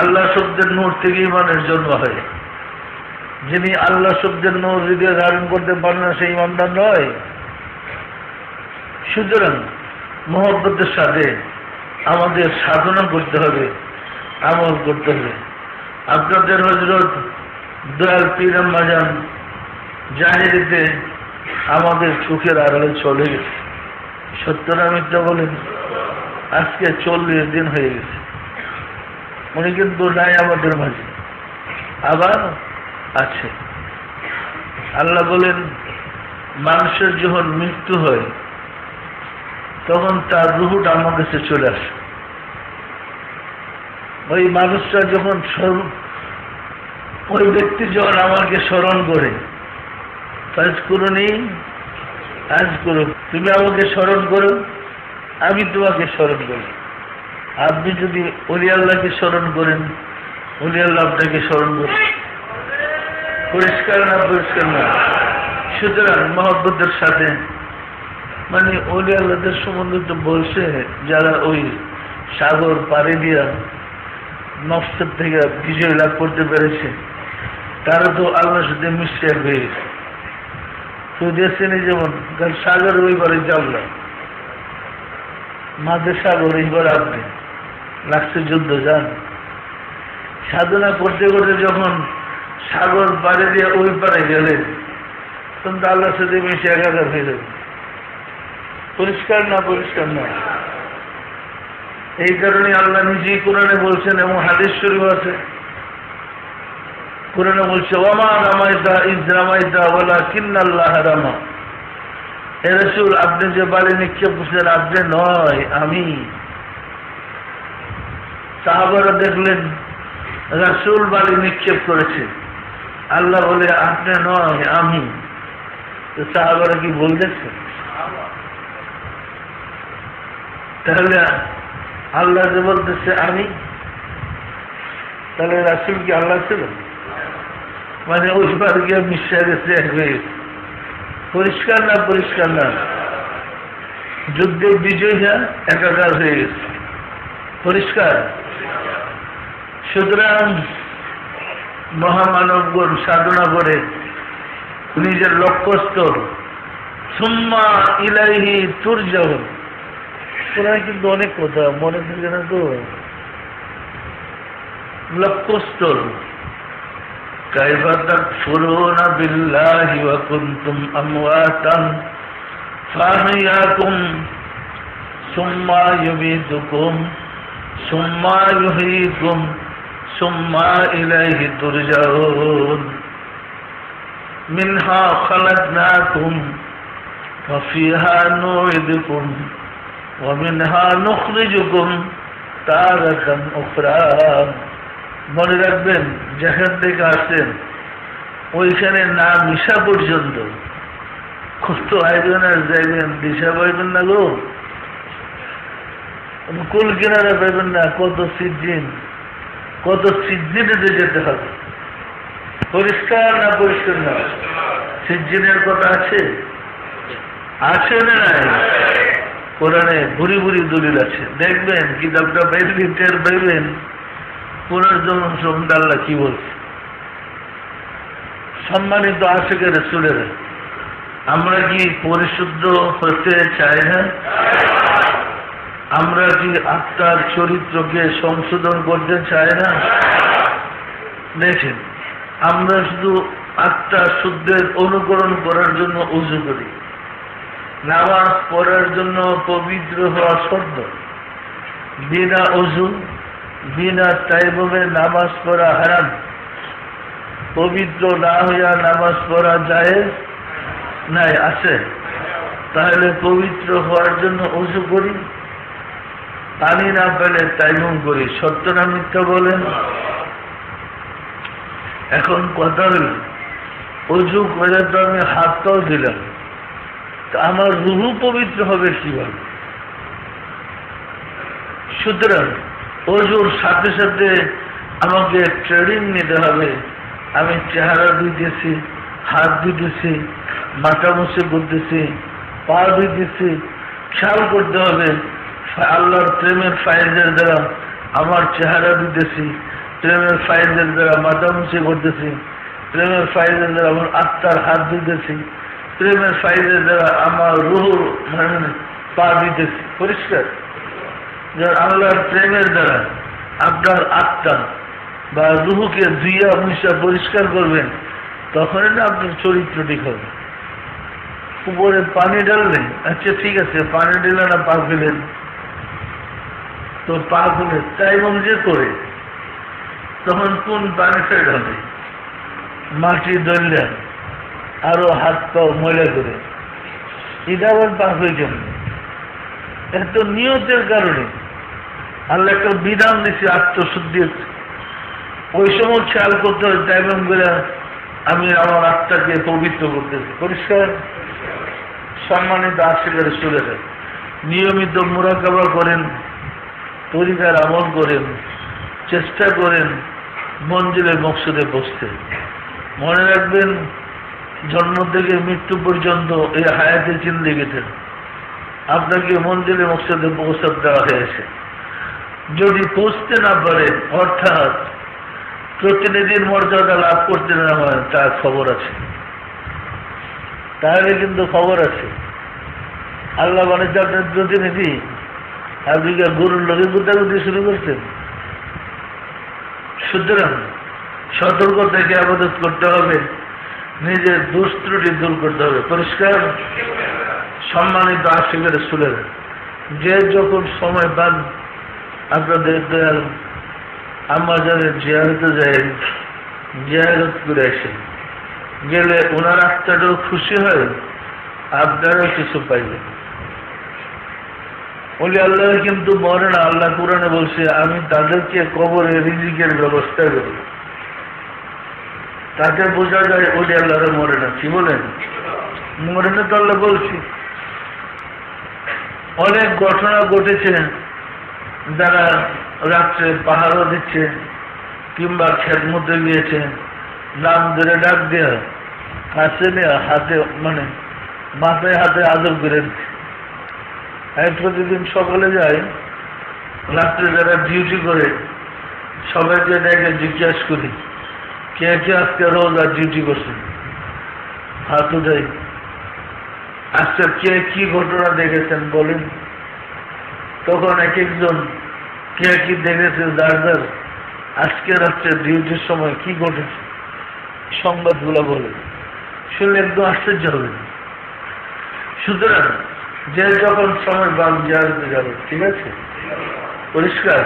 আল্লাহ শব্দের নূর থেকে ইমানের জন্ম হয়। যিনি আল্লাহ শব্দের নূর হৃদয়ে ধারণ করতে পারেন না, সেই ইমানদার নয়। সুতরাং মহব্বতের সাথে আমাদের সাধনা করতে হবে, আমল করতে হবে। আপনাদের হযরত দয়াল পীর আম্মাজান জাহিরিতে আমাদের চোখের আড়ালে চলে গেছে। সত্য না মিথ্যা বলেন? আজকে 40 দিন হয়ে গেছে। উনি কিন্তু নাই আমাদের মাঝে, আবার আছে। আল্লাহ বলেন মানুষের যখন মৃত্যু হয় তখন তার রূহটা আমার কাছে চলে আসে। ওই মানুষটা যখন ওই ব্যক্তি যখন আমাকে স্মরণ করে, আজ করুনি, আজ করো, তুমি আমাকে স্মরণ করো, আমি তোমাকে স্মরণ করি। আপনি যদি ওলি আল্লাহকে স্মরণ করেন, ওলি আল্লাহ আপনাকে স্মরণ করেন। পরিষ্কার না? পরিষ্কার না? সুতরাং মহব্বতের সাথে, মানে ওলি আল্লাহদের সম্বন্ধে তো বলছে যারা ওই সাগর পাড়ি দিয়া নফসের থেকে বিজয় লাভ করতে পেরেছে, তারা তো আল্লাহর সাথে মিশে হয়ে গেছে। তো দেখছেন যেমন সাগর ওইবারে জানলাম, মাঝে সাগর, এইবার আপনি লাগছে যুদ্ধ যান। সাধনা করতে করতে যখন সাগর পাড়ে দিয়ে ওই পারে গেলেন, তখন তো আল্লাহর সাথে মিশে একাকার হয়ে যাবে। পরিষ্কার না? পরিষ্কার না? এই কারণে আল্লাহ নিজেই কোরআনে বলছেন এবং হাদিস শরীফ আছে। কোরআনে বলছে ওয়ামা রামাইতা ইজ রামাইতা ওয়ালাকিন্নাল্লাহ রামা। হে রাসূল, আপনি যে বালি নিক্ষেপ করছেন আপনি নয়, আমি। সাহাবারা দেখলেন রাসূল বালি নিক্ষেপ করেছে, আল্লাহ বলে আপনি নয়, আমি। তো সাহাবারা কি ভুল দেখছেন? তাহলে আল্লাহ যে বলতেছে আমি, তাহলে রাসূল কি আল্লাহ ছিল? মানে ওইবার গিয়ে মিশে গেছে, এক হয়ে গেছে। পরিষ্কার না? পরিষ্কার না? যুদ্ধে বিজয়ীরা একাকার হয়ে গেছে। পরিষ্কার? সুতরাং মহামানবগণ সাধনা করে নিজের লক্ষ্যস্থল সুম্মা ইলাইহি তুরজাউন। কোরআনে কিন্তু অনেক কথা মনে থাকে না তো। লক্ষ্যস্থল কাইফা তাকফুরুনা বিল্লাহি ওয়া কুনতুম আমওয়াতান ফাহিয়াকুম সুম্মা ইউমীতুকুম সুম্মা ইউহয়ীকুম সুম্মা ইলাইহি তুরজাউন। মিনহা খালাকনাকুম ওয়া ফিহা নুঈদুকুম ওয়া মিনহা নুখরিজুকুম তারাতান উখরা। মনে রাখবেন, যেখান থেকে আসেন ওইখানে না মিশা পর্যন্ত কত আইবেন আর যাইবেন, দিশা পাইবেন না গো, কুল কিনারা পাইবেন না, কত সিজিনে যেতে হবে। পরিষ্কার না পরিষ্কার না? সিজিনের কথা আছে না নাই? কোরআনে ভুরি ভুরি দলিল আছে। দেখবেন কিতাবটা পাইলে টের পাইবেন পুনর্জন্ম সম্বন্ধে আল্লাহ কি বলছে। সম্মানিত আশিকে রাসূলেরা, আমরা কি পরিশুদ্ধ হতে চাই না? আমরা কি আত্মার চরিত্রকে সংশোধন করতে চাই না? দেখেন, আমরা শুধু আত্মার শুদ্ধের অনুকরণ করার জন্য উযু করি। নামাজ পড়ার জন্য পবিত্র হওয়া শর্ত। বিনা উযু বিনা তায়াম্মুমে নামাজ পড়া হারাম। পবিত্র না হইয়া নামাজ পড়া জায়েজ নাই? আছে? তাহলে পবিত্র হওয়ার জন্য উযু করি, পানি না পেলে তায়াম্মুম করি। সত্য না মিথ্যা বলেন? এখন কথা হল, উযু করে তো আমি হাতটাও দিলাম, আমার রুহু পবিত্র হবে কিভাবে? সুতরাং ওযুর সাথে সাথে আমাকে ট্রেনিং নিতে হবে। আমি চেহারা ধুইতেছি, হাত ধুইতেছি, মাথা মুছে করতেছি, পা ধুইতেছি, খেয়াল করতে হবে আল্লাহর প্রেমের ফায়েজের দ্বারা আমার চেহারা ধুইতেছি, প্রেমের ফায়েজের দ্বারা মাথা মুছে করতেছি, প্রেমের ফায়েজের দ্বারা আমার আত্মার হাত ধুইতেছি, প্রেমের ফায়েজের দ্বারা আমার রুহু পা দিতেছি। পরিষ্কার? আল্লাহর প্রেমের দ্বারা আপনার আত্মা বা রুহুকে ধুইয়া মুছা পরিষ্কার করবেন, তখনই না আপনার চরিত্র ঠিক হবে। উপরে পানি ঢাললেন, আচ্ছা ঠিক আছে, পানি ঢেলে না পা ফেলেন, তো পা ফেলে তায়াম্মুম যে করে, তখন কোন পানি ফেল হবে? মাটি ধরলেন, আরো হাত পাও ময়লা করে, এটা আবার পা হয়ে যাবে। এত নিয়তের কারণে আল্লাহ একটা বিধান দিচ্ছে আত্মশুদ্ধির। ওই সময় খেয়াল করতে হবে তায়াম্মুম করে আমি আমার আত্মাকে পবিত্র করতেছি। পরিষ্কার? সম্মানিত আশিকের রাসূলেরা, নিয়মিত মুরাকাবা করেন, তরিকার আমল করেন, চেষ্টা করেন মঞ্জিলের মকসদে পৌঁছতে। মনে রাখবেন, জন্ম থেকে মৃত্যু পর্যন্ত এই হায়াতে জিন্দেগিতে আপনাকে মঞ্জিলের মকসদে পৌঁছাতে দেওয়া হয়েছে। যদি পৌঁছতে না পারেন, অর্থাৎ প্রতিনিধির মর্যাদা লাভ করতে না হয়, তার খবর আছে। তাহলে কিন্তু খবর আছে, আল্লাহ বানিয়েছে আপনার প্রতিনিধি, আপনি কি গরুর লোকে গুতাগুতি শুরু করছেন? সুতরাং সতর্ক থেকে আবাদত করতে হবে, নিজের দোষ ত্রুটি দূর করতে হবে। পরিষ্কার? সম্মানিত আশিকের রাসূলেরা, যে যখন সময় পান আপনাদের দয়াল আম্মা জানের জিয়ারতে যায়, জিয়ারত করে আসেন। গেলে ওনার আত্মাটাও খুশি হয়, আপনারাও কিছু পাইবেন। বলি আল্লাহ কিন্তু মরে না। আল্লাহ কোরআনে বলছে, আমি তাদেরকে কবরে রিজিকের ব্যবস্থা করি। তাকে বোঝা যায় ওলি আল্লাহরা মরে না। কি বলেন? মরে না তো আল্লাহ বলছি। অনেক ঘটনা ঘটেছে, যারা রাত্রে পাহাড়ও দিচ্ছে কিংবা খেদমতে গিয়েছে, নাম ধরে ডাক দেওয়া, কাছে নেওয়া, হাতে মানে মাথায় হাতে আদর করে দিচ্ছে। আমি প্রতিদিন সকালে যাই, রাত্রে যারা ডিউটি করে সবাইকে ডেকে জিজ্ঞাসা করি, কে কে আজকে রোজ আর ডিউটি করছে, হাত উঠাই। আজকে কে কি ঘটনা দেখেছেন বলেন। তখন এক একজন কে কি দেখেছে, যার যার আজকে রাত্রে ডিউটির সময় কি ঘটেছে সংবাদগুলো বলে, শুনলে একদম আশ্চর্য হবে। সুতরাং যে যখন সময় বাদ জিয়ারতে যাবে, ঠিক আছে? পরিষ্কার?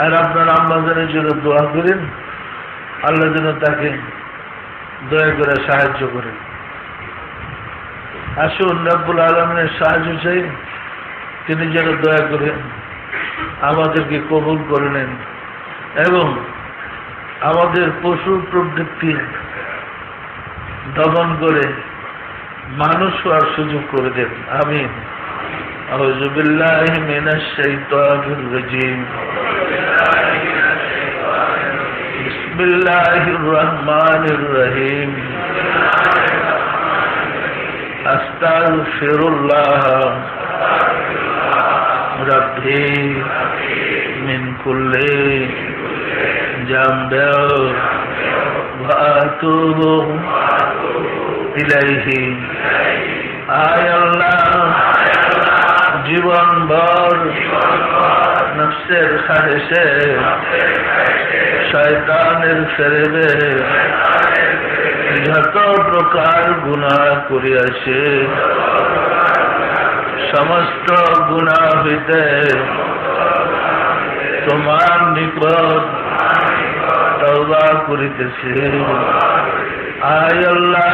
আর আপনার আম্মাজানের জন্য দোয়া করেন, আল্লাহ যেন তাকে দয়া করে সাহায্য করেন। আসুন রব্বুল আলামিনের সাহায্য চাই, তিনি যেন দয়া করে আমাদেরকে কবুল করে নেন এবং আমাদের পশু প্রবৃত্তি দমন করে মানুষ হওয়ার সুযোগ করে দেন। আমিন। আউযু বিল্লাহি মিনাশ শাইতানির রাজীম। বিসমিল্লাহির রহমানির রহিম। আস্তাগফিরুল্লাহ রাব্বি মিন কুল্লি জামবি ওয়া আতুবু ইলাইহি। আয় আল্লাহ, জীবনভর নফসের খাহেশে শয়তানের ফেরেবে যত প্রকার গুনাহ করিয়াছে, সমস্ত গুনাহ হইতে তোমার নিকট তওবা করিতেছি। আয় আল্লাহ,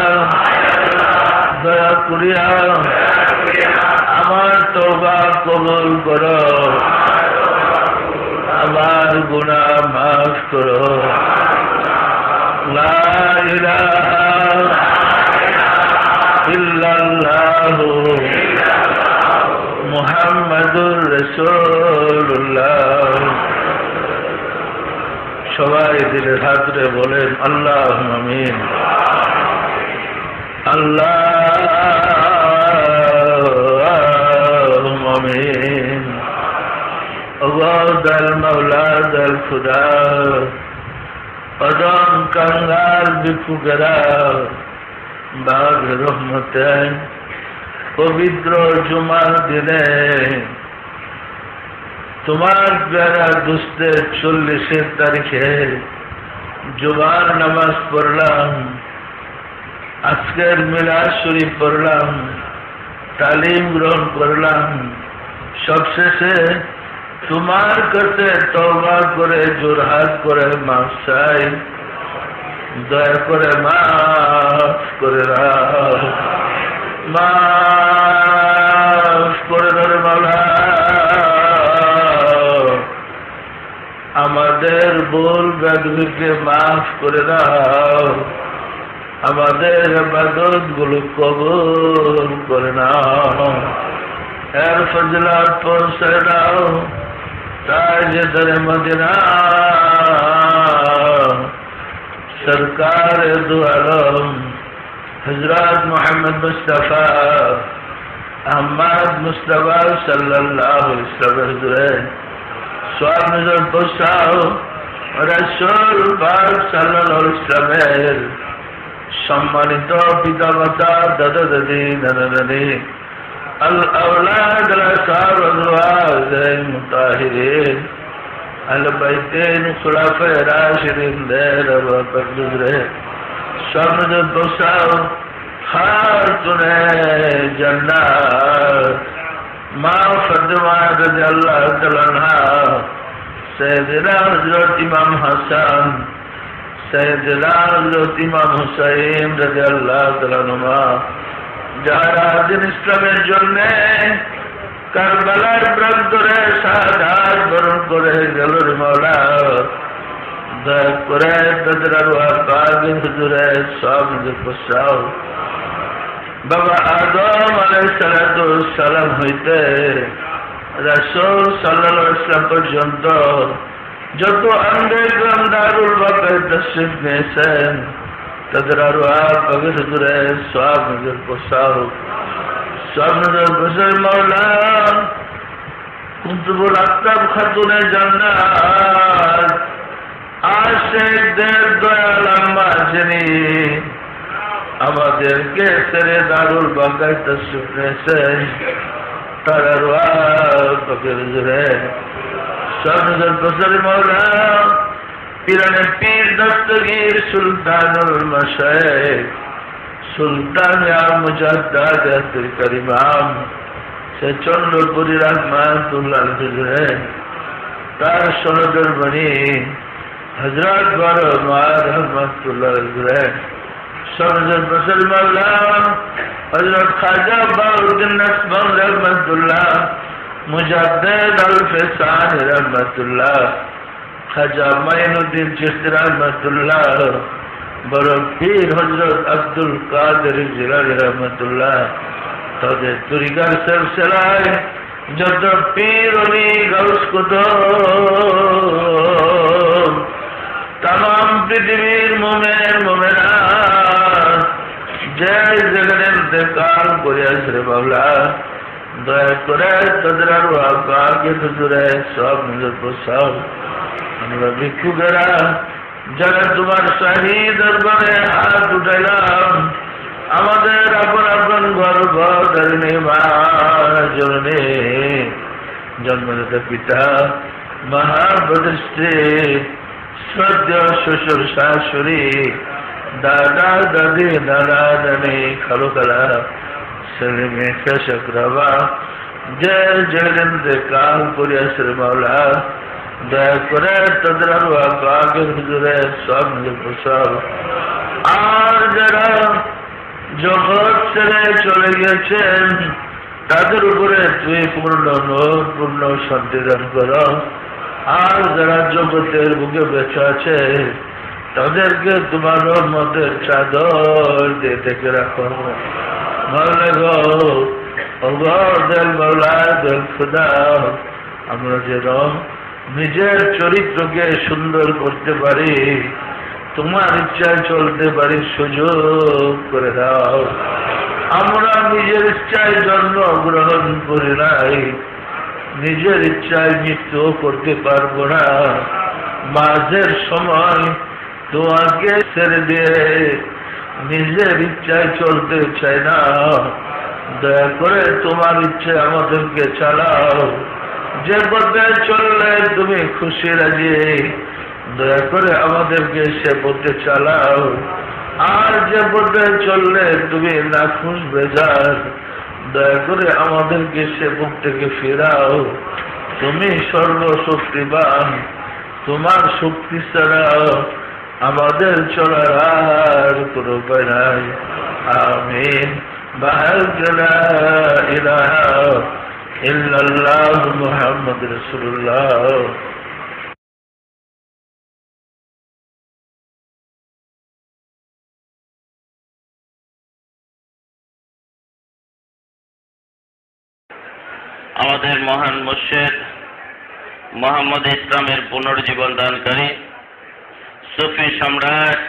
দয়া করিয়া আমার তওবা কবুল করো, আমার গুনাহ মাফ করো। লা ইলাহা ইল্লাল্লাহু মুহাম্মাদুর রাসূলুল্লাহ। সবাই দিলের হাত ধরে বলেন আল্লাহুম্মা আমিন। আল্লাহুম্মা আমিন। আল্লাহু দাল মাওলা দাল খুদা, কদম কাঙ্গাল বিফুকরা বাগ রহমতে পবিত্র জুমার দিনে তোমার প্যারা দুস্তের 40 তারিখে জুমার নামাজ পড়লাম, আজকের মিলাদ শরীফ পড়লাম, তালিম গ্রহণ করলাম। সবশেষে তোমার কাছে তওবা করে জোরহাত করে মাফ চাই, দয়া করে মাফ করে দাও, মাফ করে দাও মাওলা। আমাদের ভুল বেদবিকে মাফ করে দাও, আমাদের ইবাদত গুলো কবুল করে নাও, এর ফজলত পৌঁছে দাও তাজদার মদিনা সরকার দু আলম হযরত মুহাম্মদ মুস্তাফা আহমদ মুস্তাফা সাল্লাল্লাহু আলাইহি ওয়াসাল্লাম সওয়াব নজর পৌঁছাও। রাসূল পাক সাল্লাল্লাহু আলাইহি ওয়াসাল্লামের সম্মানিত পিতা মাতা, দাদা দাদি, নানা নানি, الأولاد الأصحاب الأزواج المطهرين البيتين خلفاء راشدين دير وقدره سمد بساو خاتون جنات ما فاطمة رضي الله تعالى عنها سيدنا حضرت امام حسن سيدنا حضرت امام حسين رضي الله تعالى عنهما যারা দিন ইসলামের জন্য কারবালার প্রান্তরে শাহাদাত বরণ করে গেল রে মাওলা, দয়া করে তাদের আরওয়াহ পাক হুজুরে সব পৌঁছাও। বাবা আদম আলাইহিস সালাতু সালাম হইতে রাসূল সাল্লাল্লাহু আলাইহি ওয়াসাল্লাম পর্যন্ত যত আন্ডারগ্রাউন্ড দারুল বাকায় তাশরীফ নিয়েছেন তাদের আরওয়াহ পাক হুজুরে সব পৌঁছাও। সব নজর বসে মাওলা কুতুবুল আকতাব খাতুনে জান্নাত আশিকদের দয়াল আম্মা যিনি আমাদেরকে ছেড়ে দারুল বাকায় তাশরীফ নিয়েছেন তার আরওয়াহ পাক হুজুরে সব নজর বসে মাওলা পিরানে পীর দস্তগীর সুলতানুল মাশায়েখ সুলতান মুজাদ্দাদ আব্দুল ইমাম সে চন্দ্রপুরী রহমাতুল্লাহ হুজুরে তার সহোদর বনি হযরত বারো মার রহমাতুল্লাহ হুজুরে সরজত বসল মাওলা হযরত খাজা বাউদ্দিন নকশবন্দ রহমাতুল্লাহ, মুজাদ্দিদ আল-ফিসান রহমাতুল্লাহ, খাজা মাইনুদ্দিন চিশতি রহমাতুল্লাহ, বড় পীর হযরত আব্দুল কাদের জিলানী রহমাতুল্লাহ, তাদের তরিকার সিলসিলায় যত পীর ওলি গাউস কুতুব তাম পৃথিবীর মুমিন মুমিনাত যে যেখানে ইন্তেকাল করিয়াছে রে মাওলা, দয়া করে তাদের আরওয়াহ পাকের হুজুরে সব নজর প্রসাদ। আমরা ভিক্ষুকেরা যারা তোমার শাহী দরবারে হাত উঠাইলাম, আমাদের আপন আপন গর্ব ধরণী মা জননী, জন্মদাতা পিতা, মহাপ্রতিষ্ঠী, শ্রদ্ধেয় শ্বশুর শাশুড়ি, দাদা দাদি, নানা নানি, খালু খালা, ছেলে মেয়ে, কৃষক রাবা, যে ইন্তেকাল করিয়াছে রে মাওলা, দয়া করে তাদের আরওয়াহ পাকের হুজুরে সব নিজের প্রসাদ। আর যারা জগৎ ছেড়ে চলে গেছেন তাদের উপরে তুই পূর্ণ নূর, পূর্ণ শান্তি দান কর। আর যারা জগতের বুকে বেঁচে আছে তাদেরকে তোমার রহমতের চাদর দিয়ে থেকে রাখো। মাওলা গো, ওগো দেল মাওলা, দেল খুদা, আমরা যেন নিজের চরিত্রকে সুন্দর করতে পারি, তোমার ইচ্ছায় চলতে পারি, সুযোগ করে দাও। আমরা নিজের ইচ্ছায় জন্ম গ্রহণ করি নাই, নিজের ইচ্ছায় মৃত্যু করতে পারবো না। মাঝের সময় তোমাকে ছেড়ে দিয়ে নিজের ইচ্ছায় চলতে চাই না, দয়া করে তোমার ইচ্ছায় আমাদেরকে চালাও। যে পথে চললে তুমি খুশি রাজি, দয়া করে আমাদেরকে সে পথে চালাও। আর যে পথে চললে তুমি নাখুশ বেজার, দয়া করে আমাদেরকে সে পথ থেকে ফিরাও। তুমি সর্বশক্তিমান, তোমার শক্তি ছাড়া আমাদের চলার আর কোনো উপায় নাই। আমিন। লা ইলাহা ইল্লাল্লাহু মুহাম্মাদুর রাসূলুল্লাহ। আমাদের মহান মুর্শিদ মোহাম্মদ ইসলামের পুনর্জীবন দানকারী সুফি সম্রাট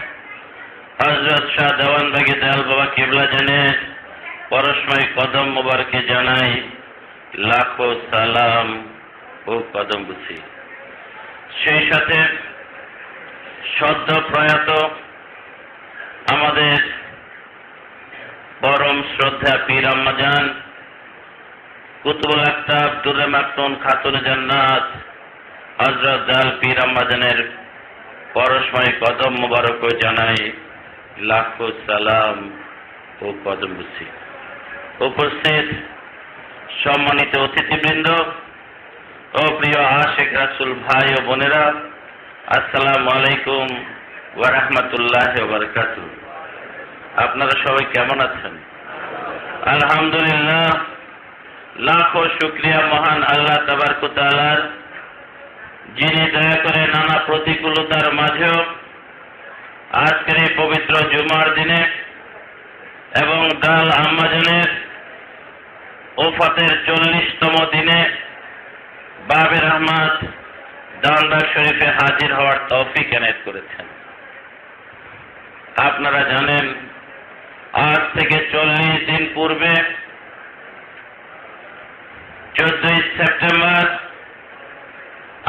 হযরত শাহ দেওয়ানবাগী দয়াল বাবা কিবলা জানে পরশময় কদম মোবারকে জানাই লাখো সালাম ও কদম বুঝি। সেই সাথে সদ্য প্রয়াত আমাদের পরম শ্রদ্ধা পীর আম্মাজান কুতুবুল আফতাব দুর্রে মাকতুম খাতুনে জান্নাত হযরত দয়াল পীর আম্মাজানের পরশময় কদম মোবারক জানাই লাখো সালাম ও কদম বুঝি। উপস্থিত সম্মানিত অতিথিবৃন্দ ও প্রিয় আশিক রাসূল ভাই ও বোনেরা, আসসালামু আলাইকুম ওয়া রাহমাতুল্লাহি ওয়া বারাকাতুহু। আপনারা সবাই কেমন আছেন? আলহামদুলিল্লাহ, লাখো শুকরিয়া মহান আল্লাহ তাবারক ওয়া তাআলার, যিনি দয়া করে নানা প্রতিকূলতার মাঝেও আজকের এই পবিত্র জুমার দিনে এবং দয়াল আম্মাজানের ওফাতের 40তম দিনে বাবে রহমত দেওয়ানবাগ শরীফে হাজির হওয়ার তৌফিক এনায়েত করেছেন। আপনারা জানেন আজ থেকে 40 দিন পূর্বে 14ই সেপ্টেম্বর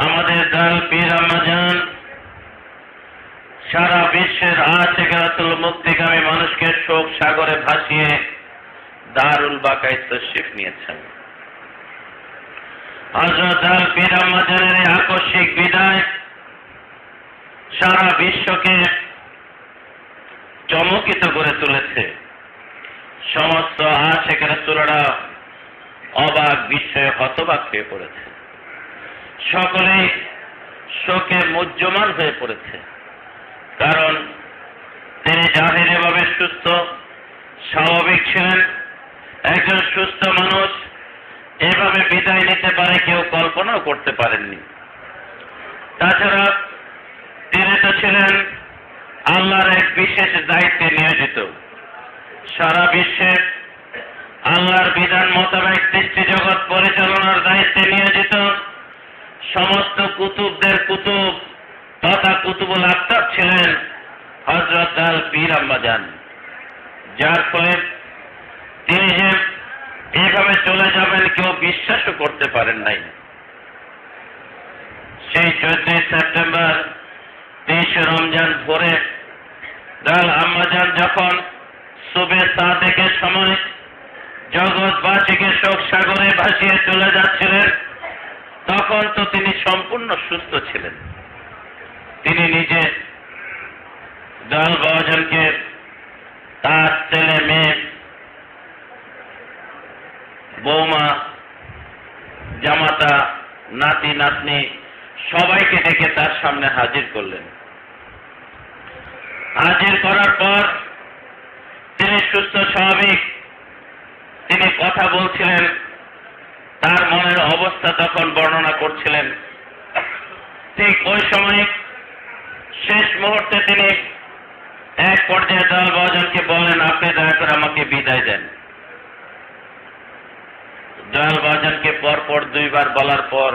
আমাদের দয়াল পীর আম্মাজান সারা বিশ্বের আশিক রাসূল মুক্তিকামী মানুষকে শোক সাগরে ভাসিয়ে দারুল বাকায় তশরিফ নিয়েছেন। হযরত দয়াল পীর আম্মাজানের এই আকস্মিক বিদায় সারা বিশ্বকে চমকিত করে তুলেছে। সমস্ত আশিক রাসূলরা অবাক বিস্ময়ে হতবাক হয়ে পড়েছে, সকলেই শোকে মুহ্যমান হয়ে পড়েছে। কারণ তিনি জাহিরিভাবে সুস্থ স্বাভাবিক ছিলেন। একজন সুস্থ মানুষ এভাবে বিদায় নিতে পারে কেউ কল্পনাও করতে পারেননি। তাছাড়া তিনি তো ছিলেন আল্লাহর এক বিশেষ দায়িত্বে নিয়োজিত। সারা বিশ্বে আল্লাহর বিধান মোতাবেক সৃষ্টি জগৎ পরিচালনার দায়িত্বে নিয়োজিত সমস্ত কুতুবদের কুতুব তথা কুতুবুল আফতাব ছিলেন হযরত আল পীর আম্মাজান। যার ফলে তিনি যে এভাবে চলে যাবেন কেউ বিশ্বাসও করতে পারেন নাই। সেই 14 সেপ্টেম্বর 23 রমজান ভোরে আল আম্মাজান যখন সুবে সাদেকের সময় জগৎবাসীকে শোক সাগরে ভাসিয়ে চলে যাচ্ছিলেন, তখন তো তিনি সম্পূর্ণ সুস্থ ছিলেন। তিনি নিজে দয়াল বাবাজানকে তার ছেলে মেয়ে বৌমা জামাতা নাতি নাতনি সবাইকে ডেকে তার সামনে হাজির করলেন। হাজির করার পর তিনি সুস্থ স্বাভাবিক তিনি কথা বলছিলেন, তার মনের অবস্থা তখন বর্ণনা করছিলেন। ঠিক ওই সময় শেষ মুহূর্তে তিনি এক পর্যায়ে দয়াল বাবাজানকে বললেন, আপনি দয়া করে আমাকে বিদায় দেন। দয়াল বাবাজানকে পরপর 2 বার বলার পর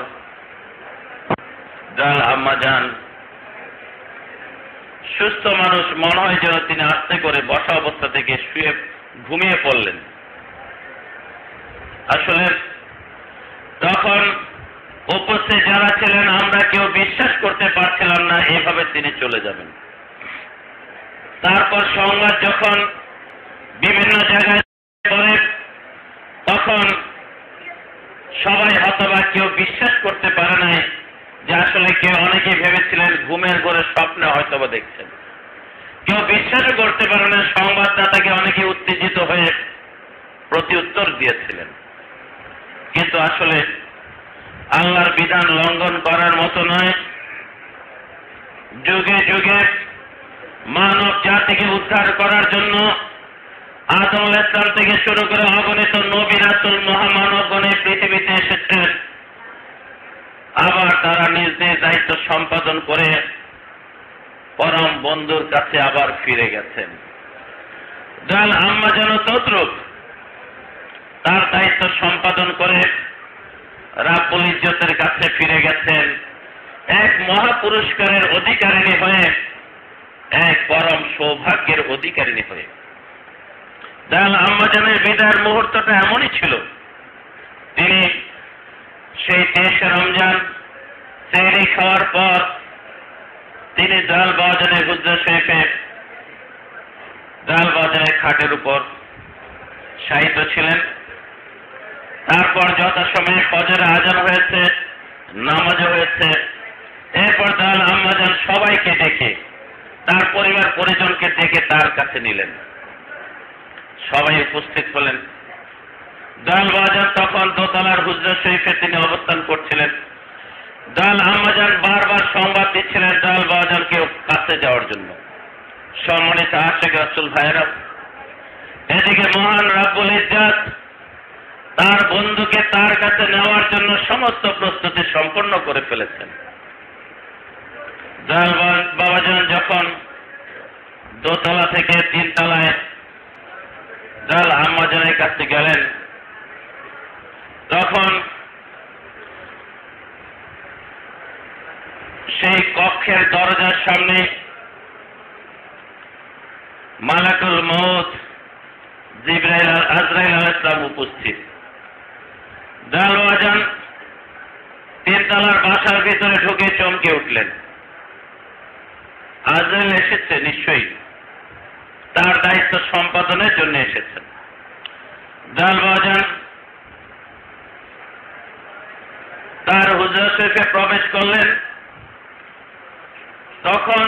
দয়াল আম্মাজান সুস্থ মানুষ মনে হয় যেন তিনি আস্তে করে বসা অবস্থা থেকে শুয়ে ঘুমিয়ে পড়লেন। আসলে তখন উপস্থিত যারা ছিলেন আমরা কেউ বিশ্বাস করতে পারছিলাম না এভাবে তিনি চলে যাবেন। তারপর সংবাদ যখন বিভিন্ন জায়গায় পড়ে তখন সবাই হতবাক, কেউ বিশ্বাস করতে পারে নাই যে আসলে কেউ অনেকে ভেবেছিলেন ঘুমের ঘরে স্বপ্নে হয়তোবা দেখছেন। কেউ বিশ্বাসও করতে পারে না, সংবাদদাতাকে অনেকে উত্তেজিত হয়ে প্রতিউত্তর দিয়েছিলেন। কিন্তু আসলে আল্লাহর বিধান লঙ্ঘন করার মতো নয়। যুগে যুগে মানব জাতিকে উদ্ধার করার জন্য আদম আলাইহিস সালাম থেকে শুরু করে অগণিত নবী রাসূল মহামানবগণ এই পৃথিবীতে এসেছেন। আবার তারা নিজ নিজ দায়িত্ব সম্পাদন করে পরম বন্ধুর কাছে আবার ফিরে গেছেন। দয়াল আম্মাজান তদ্রূপ তার দায়িত্ব সম্পাদন করে রাব্বুল ইজ্জতের কাছে ফিরে গেছেন, এক মহাপুরস্কারের অধিকারিণী হয়ে, এক পরম সৌভাগ্যের অধিকারিণী হয়ে। দয়াল আম্মাজানের বিদায়ের মুহূর্তটা এমনই ছিল। তিনি সেই 23 রমজান সেহরি খাওয়ার পর তিনি দয়াল বাবাজানের হুজরা শরীফে দয়াল বাবাজানের খাটের উপর শায়িত ছিলেন। তারপর যথাসময়ে ফজরের আজান হয়েছে, নামাজ হয়েছে। এরপর দয়াল আম্মাজান সবাইকে ডেকে তার পরিবার পরিজনকে ডেকে তার কাছে নিলেন। সবাই উপস্থিত হলেন। দয়াল বাবাজান তখন দোতলার হুজরা শরীফে তিনি অবস্থান করছিলেন। দয়াল আম্মাজান বারবার সংবাদ দিচ্ছিলেন দয়াল বাবাজানকে কাছে যাওয়ার জন্য। সম্মানিত আশিক রাসূল ভাইরা, এদিকে মহান রাব্বুল ইজ্জত তার বন্ধুকে তার কাছে নেওয়ার জন্য সমস্ত প্রস্তুতি সম্পন্ন করে ফেলেছেন। দয়াল বাবাজান যখন দোতলা থেকে 3 তলায় দয়াল আম্মাজানের কাছে গেলেন, তখন সেই কক্ষের দরজার সামনে মালাকুল মউত জিবরাইল আজরাইল আলাইহিস সালাম উপস্থিত। দয়াল বাবাজান 3 তলার বাসার ভিতরে ঢুকে চমকে উঠলেন। আজরাইল এসেছে, নিশ্চয়ই তার দায়িত্ব সম্পাদনের জন্য এসেছেন। দয়াল বাবাজান তার হুজরা শরীফে প্রবেশ করলেন। তখন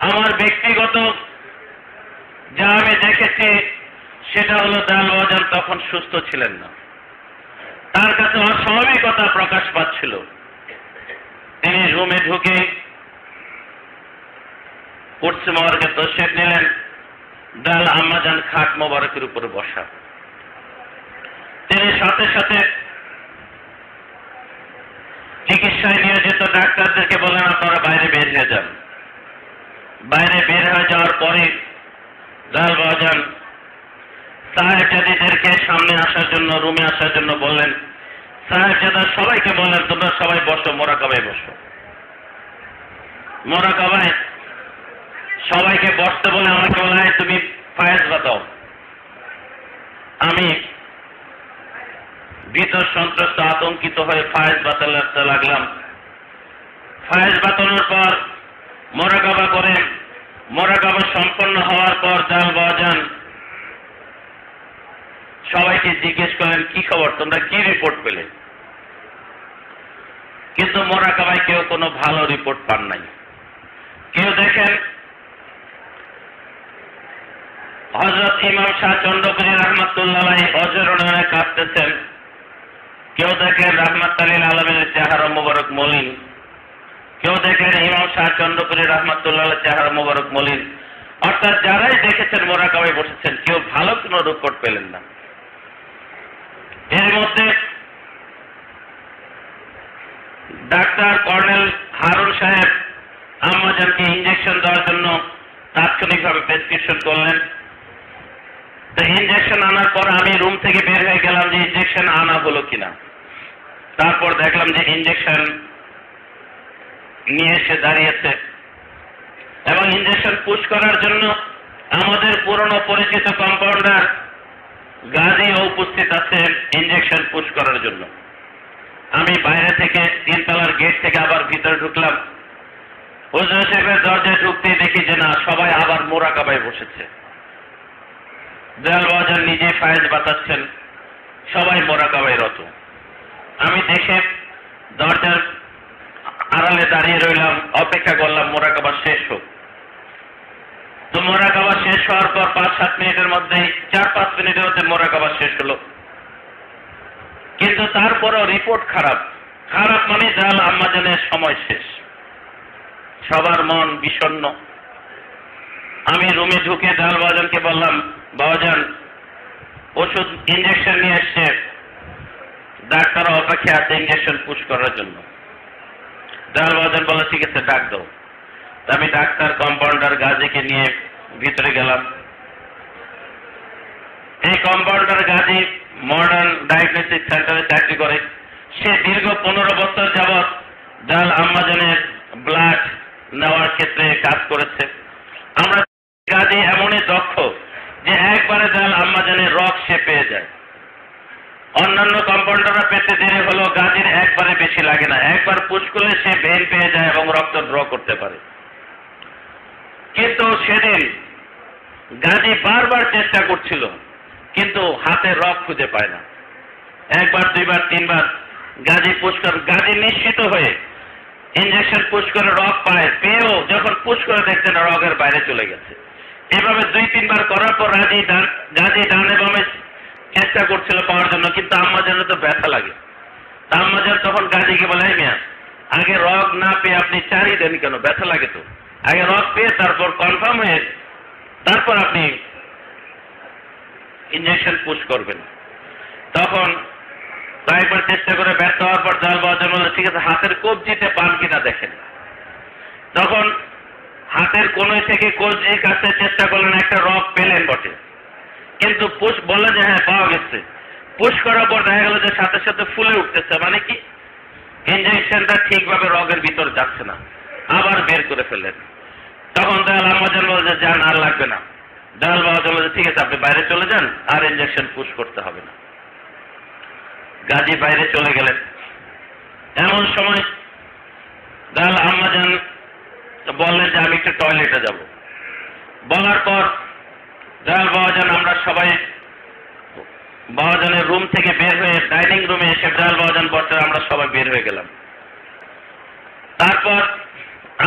আমার ব্যক্তিগত যা আমি দেখেছি সেটা হলো দয়াল বাবাজান তখন সুস্থ ছিলেন না। তার কাছে অস্বাভাবিকতা প্রকাশ পাচ্ছিল। তিনি রুমে ঢুকে কুরসি মোবারকে তশরিফ নিলেন। দাল আম্মাজান খাট মোবারকের উপরে বসা। তিনি সাথে সাথে চিকিৎসায় নিয়োজিত ডাক্তারদেরকে বলেন, আপনারা বাইরে বের হয়ে যান। বাইরে বের হয়ে যাওয়ার পরে দাল বাজান সাহেবজাদিদেরকে সামনে আসার জন্য, রুমে আসার জন্য বললেন। সাহেবজাদা সবাইকে বললেন, তোমরা সবাই বসো, মোরাকাবায় বসো। মোরাকাবায় সবাইকে বসতে বলে আমাকে বলা হয়, তুমি ফায়েজ বাতাও। আমি ভিতর সন্ত্রস্ত আতঙ্কিত হয়ে ফায়েজ বাতাতে লাগলাম। ফায়েজ বাতানোর পর মোরাকাবা করে, মোরাকাবা সম্পন্ন হওয়ার পর দাল বাজান সবাইকে জিজ্ঞেস করেন, কি খবর, তোমরা কি রিপোর্ট পেলে? কিন্তু মোরাকাবায় কেউ কোনো ভালো রিপোর্ট পান নাই। কেউ দেখেন হযরত ইমাম শাহ চন্দ্রপুরী রহমাতুল্লাহ অজরণে কাঁদতেছেন। কেউ দেখেন রাহমাত লিল আলামিনের চেহারা মোবারক মলিন। কেউ দেখেন ইমাম শাহ চন্দ্রপুরী রহমাতুল্লাহ চেহারা মোবারক মলিন। অর্থাৎ যারাই দেখেছেন মোরাকাবায় বসেছেন, কেউ ভালো কোনো রিপোর্ট পেলেন না। এর মধ্যে ডাক্তার কর্নেল হারুন সাহেব আম্মাজানকে ইঞ্জেকশন দেওয়ার জন্য তাৎক্ষণিকভাবে প্রেসক্রিপশন করলেন। তো ইঞ্জেকশন আনার পর আমি রুম থেকে বের হয়ে গেলাম যে ইঞ্জেকশন আনা হলো কিনা। তারপর দেখলাম যে ইঞ্জেকশন নিয়ে এসে দাঁড়িয়েছে এবং ইঞ্জেকশন পুশ করার জন্য আমাদের পুরনো পরিচিত কম্পাউন্ডার গাজীও উপস্থিত আছে ইঞ্জেকশন পুশ করার জন্য। আমি বাইরে থেকে 3 তলার গেট থেকে আবার ভিতরে ঢুকলাম। হুজুর সাহেবের দরজায় ঢুকতেই দেখি যে না, সবাই আবার মোরাকাবায় বসেছে। দাল বাজান নিজে ফায়েজ বাতাচ্ছেন, সবাই মোরাকাবায় রত। আমি দেখে দরজার আড়ালে দাঁড়িয়ে রইলাম, অপেক্ষা করলাম মোরাকাবা শেষ হোক। তো মোরাকাবা শেষ হওয়ার পর 5-7 মিনিটের মধ্যেই, 4-5 মিনিটের মধ্যে মোরাকাবা শেষ হলো। কিন্তু তারপরও রিপোর্ট খারাপ। খারাপ মানে দাল আম্মাজানের সময় শেষ। সবার মন বিষণ্ণ। আমি রুমে ঢুকে দাল বাজানকে বললাম, বাবাজান ওষুধ ইঞ্জেকশন নিয়ে এসছে, ডাক্তার অপেক্ষা আছে ইঞ্জেকশন পুশ করার জন্য। দাল বাজান বলে, ঠিক আছে, ডাক দাও। আমি ডাক্তার কম্পাউন্ডার গাজীকে নিয়ে ভিতরে গেলাম। এই কম্পাউন্ডার গাজী মডার্ন ডায়াগনস্টিক সেন্টারে চাকরি করে। সে দীর্ঘ 15 বছর যাবৎ দাল আম্মাজানের ব্লাড নেওয়ার ক্ষেত্রে কাজ করেছে। আমরা গাজী এমনই দক্ষ যে একবারে দাল আম্মাজানের রক সে পেয়ে যায়। অন্যান্য কম্পাউন্ডাররা পেতে দেরি হলো, গাজীর একবারে বেশি লাগে না। একবার পুশ করলে সে ভেন পেয়ে যায় এবং রক্ত ড্র করতে পারে। কিন্তু সেদিন গাজী বারবার চেষ্টা করছিল, কিন্তু হাতে রক খুঁজে পায় না। 1 বার 2 বার 3 বার গাজী পুশ করে, গাজী নিশ্চিত হয়ে ইঞ্জেকশন পুশ করে রক পায়, পেয়েও যখন পুশ করে দেখছে না, রগের বাইরে চলে গেছে। এভাবে 2-3 বার করার পর গাজী ডানে বামে চেষ্টা করছিল পাওয়ার জন্য, কিন্তু আম্মাজানের তো ব্যথা লাগে। আম্মাজান তখন গাজীকে বলে, মিয়া আগে রগ না পেয়ে আপনি চারি দেন কেন, ব্যথা লাগে তো, আগে রগ পেয়ে তারপর কনফার্ম হয়ে তারপর আপনি ইঞ্জেকশন পুশ করবেন। তখন কয়েকবার চেষ্টা করে ব্যর্থ হওয়ার পর দাল বাজান বলে, ঠিক আছে, হাতের কবজিতে পান কিনা দেখেন। তখন হাতের কোণে থেকে কবজির কাছে চেষ্টা করলেন, একটা রগ পেলেন বটে, কিন্তু পুশ বলে যে হ্যাঁ পাওয়া গেছে। পুশ করার পর দেখা গেল যে সাথে সাথে ফুলে উঠতেছে, মানে কি ইঞ্জেকশনটা ঠিকভাবে রগের ভিতর যাচ্ছে না। আবার বের করে ফেললেন। তখন দাল আম্মাজান বলে যে যান, আর লাগবে না। দাল বাজান বলে, ঠিক আছে, আপনি বাইরে চলে যান, আর ইঞ্জেকশন পুশ করতে হবে না। গাজী বাইরে চলে গেলেন। এমন সময় দাল আম্মাজান বললেন যে আমি একটু টয়লেটে যাব। বলার পর দাল বাবাজান, আমরা সবাই বাবাজানের রুম থেকে বের হয়ে ডাইনিং রুমে এসে দাল বাবাজান বসে, আমরা সবাই বের হয়ে গেলাম। তারপর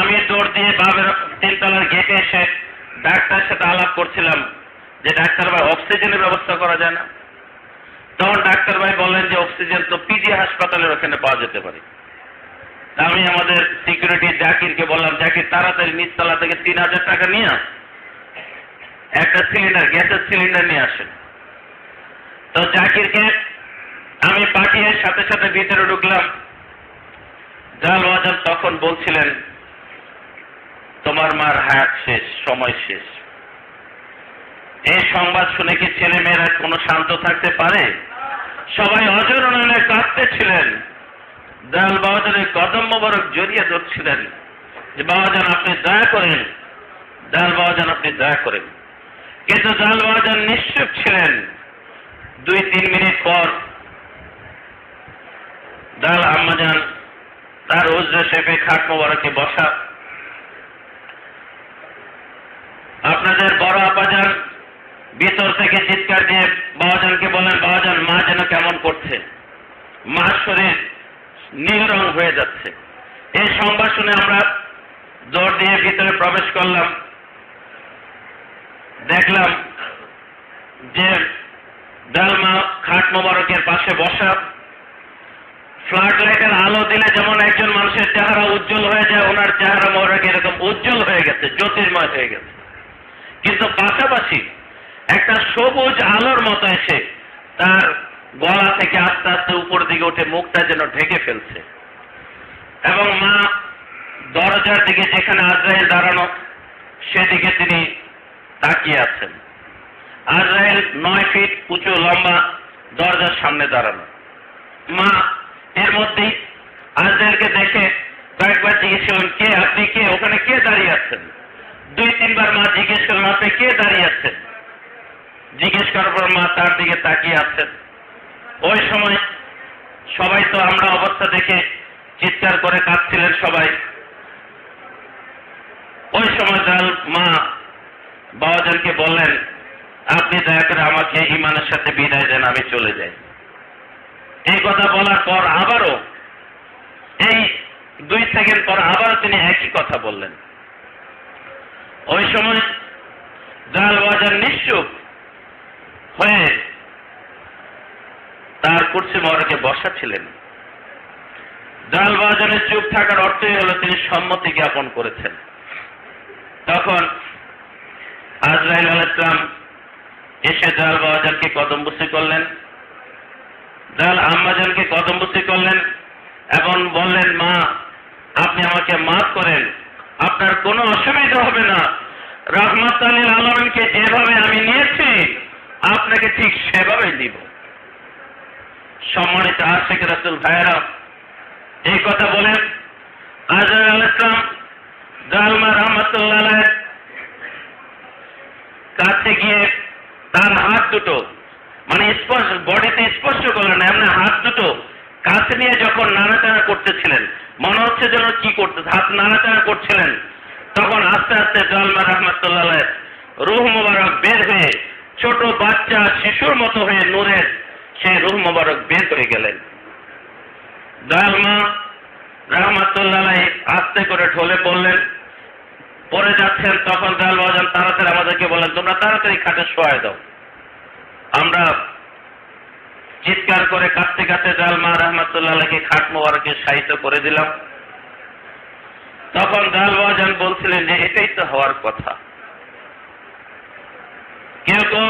আমি দৌড় দিয়ে 3 তলার গেটে এসে ডাক্তারের সাথে আলাপ করছিলাম যে ডাক্তার ভাই অক্সিজেনের ব্যবস্থা করা যায় না। তখন ডাক্তার ভাই বললেন যে অক্সিজেন তো পিজি হাসপাতালের ওখানে পাওয়া যেতে পারে। আমি আমাদের সিকিউরিটি জাকিরকে বললাম, জাকির তাড়াতাড়ি নিচতলা থেকে 3000 টাকা নিয়ে একটা সিলিন্ডার, গ্যাসের সিলিন্ডার নিয়ে আসেন। তো জাকিরকে আমি পাঠিয়ে সাথে সাথে ভিতরে ঢুকলাম। জাল ওয়াজান তখন বলছিলেন, তোমার মার হায়াত শেষ, সময় শেষ। এই সংবাদ শুনে কি ছেলে মেয়েরা কোনো শান্ত থাকতে পারে? সবাই অজর নয়নে কাঁদতেছিলেন। জাল বাবাজানের কদম মোবারক জড়িয়ে ধরছিলেন যে বাবাজান আপনি দয়া করেন, জাল বাবাজান আপনি দয়া করেন। কিন্তু জাল বাবাজান নিশ্চুপ ছিলেন। 2-3 মিনিট পর জাল আম্মাজান তার উজরে শেপে খাট মোবারকে বসা। আপনাদের বড় আপাজান ভিতর থেকে চিৎকার দিয়ে বাবাজানকে বলেন, বাবাজান মা যেন কেমন করছে, মার শরীর নীল রং হয়ে যাচ্ছে। এই সংবাদ শুনে আমরা দৌড় দিয়ে ভিতরে প্রবেশ করলাম। দেখলাম যে ডালমা খাট মোবারকের পাশে বসা। ফ্লাড লাইটের আলো দিলে যেমন একজন মানুষের চেহারা উজ্জ্বল হয়ে যায়, ওনার চেহারা মোবারক এরকম উজ্জ্বল হয়ে গেছে, জ্যোতির্ময় হয়ে গেছে। কিন্তু পাশাপাশি একটা সবুজ আলোর মতো এসে তার গলা থেকে আস্তে আস্তে উপর দিকে উঠে মুখটা যেন ঢেকে ফেলছে। এবং মা দরজার দিকে, যেখানে আজরাইল দাঁড়ানো, সেদিকে তিনি তাকিয়ে আছেন। আজরাইল 9 ফিট উঁচু লম্বা দরজার সামনে দাঁড়ানো। মা এর মধ্যেই আজরাইলকে দেখে কয়েকবার জিজ্ঞেস করলেন, কে আপনি, কে ওখানে, কে দাঁড়িয়ে আছেন? 2-3 বার মা জিজ্ঞেস করলেন, আপনি কে দাঁড়িয়ে আছেন? জিজ্ঞেস করার পর মা তার দিকে তাকিয়ে আছেন। ওই সময় সবাই তো আমরা অবস্থা দেখে চিৎকার করে কাঁদছিলেন সবাই। ওই সময় জাল মা বাবাজানকে বললেন, আপনি দয়া করে আমাকে ইমানের সাথে বিদায় দেন, আমি চলে যাই। এই কথা বলার পর আবারও এই 2 সেকেন্ড পর আবারও তিনি একই কথা বললেন। ওই সময় জাল বাবাজান নিশ্চুপ হয়ে তার কুরসি মোবারকে বসা ছিলেন। জাল বাবাজানের চুপ থাকার অর্থই হলো তিনি সম্মতি জ্ঞাপন করেছেন। তখন আজরাইল আলাইহিস সালাম এসে জাল বাবাজানকে কদমবুসি করলেন, জাল আম্মাজানকে কদমবুসি করলেন এবং বললেন, মা আপনি আমাকে মাফ করেন, আপনার কোনো অসুবিধা হবে না। রাহমাতুল লিল আলামিনকে যেভাবে আমি নিয়েছি আপনাকে ঠিক সেভাবে দিব। সম্মানিত আশিক রাসূল ভাইয়েরা, এই কথা বলেন আজরাইল আলাইহিস সালাম জালমা রাহমাতুল্লাহ আলাইহি কাছে গিয়ে তার হাত দুটো মানে স্পর্শ, বডিতে স্পর্শ করলেন, এমনি হাত দুটো কাছে নিয়ে যখন নাড়াচাড়া করতেছিলেন, মনে হচ্ছে যেন কি করতে, হাত নাড়াচাড়া করছিলেন, তখন আস্তে আস্তে জালমা রাহমাতুল্লাহ আলাইহি রূহ মোবারক বের হয়ে ছোট বাচ্চা শিশুর মতো হয়ে নূরের সেই রূহ মোবারক বের হয়ে গেলেন। জালমা রাহমাতুল্লাহ আলাইহি আস্তে করে ঢলে পড়লেন, পড়ে যাচ্ছেন। তখন জাল বাবাজান তাড়াতাড়ি আমাদেরকে বলেন, তোমরা তাড়াতাড়ি খাটে শোয়ায় দাও। আমরা চিৎকার করে কাঁদতে কাঁদতে জালমা রাহমাতুল্লাহ আলাইহিকে খাট মোবারকে শায়িত করে দিলাম। তখন জাল বাবাজান বলছিলেন যে এটাই তো হওয়ার কথা। কেউ কেউ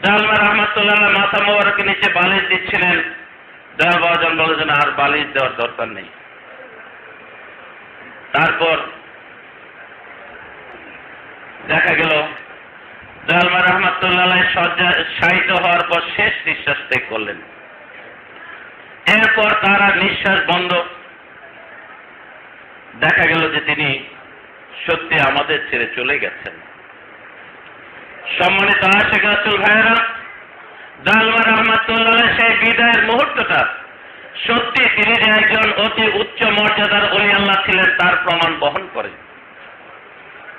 জালমা রাহমাতুল্লাহ আলাইহি মাথা মোবারকে নিচে বালিশ দিচ্ছিলেন। জাল বাবাজান বলেছেন আর বালিশ দেওয়ার দরকার নেই। তারপর দেখা গেল জালমা রাহমাতুল্লাহ আলাইহি শায়িত হওয়ার পর শেষ নিঃশ্বাস ত্যাগ করলেন। এরপর তার আর নিঃশ্বাস বন্ধ। দেখা গেল যে তিনি সত্যি আমাদের ছেড়ে চলে গেছেন। সম্মানিত আশিক রাসূল ভাইয়েরা, জালমা রাহমাতুল্লাহ আলাইহি সেই বিদায়ের মুহূর্তটা সত্যি তিনি যে একজন অতি উচ্চ মর্যাদার ওলি আল্লাহ ছিলেন তার প্রমাণ বহন করে।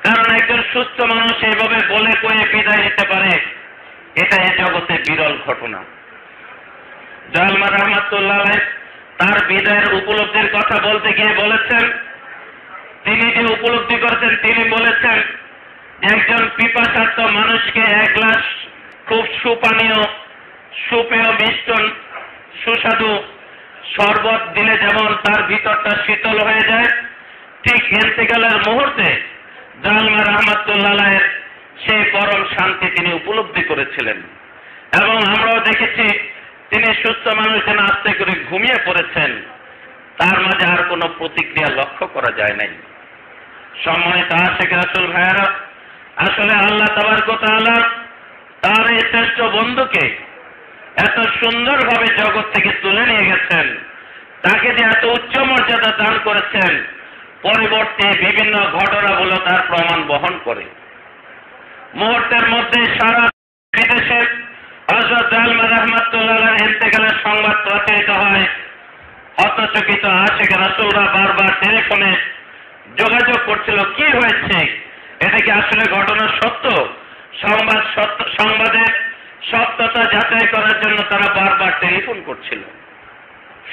কারণ একজন সুস্থ মানুষ এইভাবে বলে কয়ে বিদায় নিতে পারে, এটা এই জগতে বিরল ঘটনা। জালমা রাহমাতুল্লাহ আলাইহি তার বিদায়ের উপলব্ধির কথা বলতে গিয়ে বলেছেন, তিনি যে উপলব্ধি করেছেন, তিনি বলেছেন একজন পিপাসার্ত মানুষকে 1 গ্লাস খুব সুপানীয়, সুপেয়, মিষ্টন, সুস্বাদু শরবত দিলে যেমন তার ভিতরটা শীতল হয়ে যায়, ঠিক ইন্তেকালের মুহূর্তে জালমা রাহমাতুল্লাহ আলাইহির সেই পরম শান্তি তিনি উপলব্ধি করেছিলেন। এবং আমরাও দেখেছি তিনি সুস্থ মানুষ যেন আস্তে করে ঘুমিয়ে পড়েছেন, তার মাঝে আর কোনো প্রতিক্রিয়া লক্ষ্য করা যায় নাই। সম্মানিত আশিক রাসূল ভাইয়েরা, আসলে আল্লাহ তাবারক ওয়া তাআলা তার এই শ্রেষ্ঠ বন্ধুকে এত সুন্দরভাবে জগৎ থেকে তুলে নিয়ে গেছেন, তাকে যে এত উচ্চ মর্যাদা দান করেছেন, পরবর্তী বিভিন্ন ঘটনাগুলো তার প্রমাণ বহন করে। মুহূর্তের মধ্যে সারা বিদেশে হযরত জালমা রাহমাতুল্লাহ আলাইহির ইন্তেকালের সংবাদ প্রচারিত হয়। হতচকিত আশিক রাসূলরা বারবার টেলিফোনে যোগাযোগ করছিল, কি হয়েছে, এটা কি আসলে ঘটনা সত্য? সংবাদের সত্যতা যাচাই করার জন্য তারা বারবার টেলিফোন করছিল।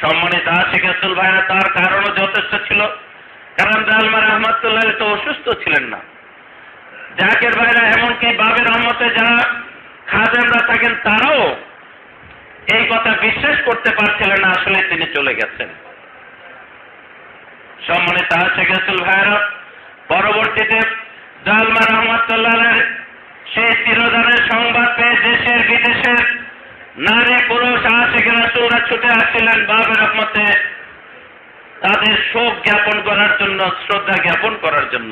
সম্মানিত আশিক রাসূল ভাইরা, তার কারণও যথেষ্ট ছিল, কারণ জালমা রাহমাতুল্লাহ তো অসুস্থ ছিলেন না। জাকের ভাইরা, এমনকি বাবের রহমতে যারা খাদেমরা থাকেন তারাও এই কথা বিশ্বাস করতে পারছিলেন না আসলে তিনি চলে গেছেন। সম্মানিত আশিক রাসূল ভাইরা, পরবর্তীতে জালমা রাহমাতুল্লাহ সেই তিরোধানের সংবাদ পেয়ে দেশের বিদেশের নারী পুরুষ আশিক রাসূলরা ছুটে আসছিলেন বাবের রহমতে তাদের শোক জ্ঞাপন করার জন্য, শ্রদ্ধা জ্ঞাপন করার জন্য।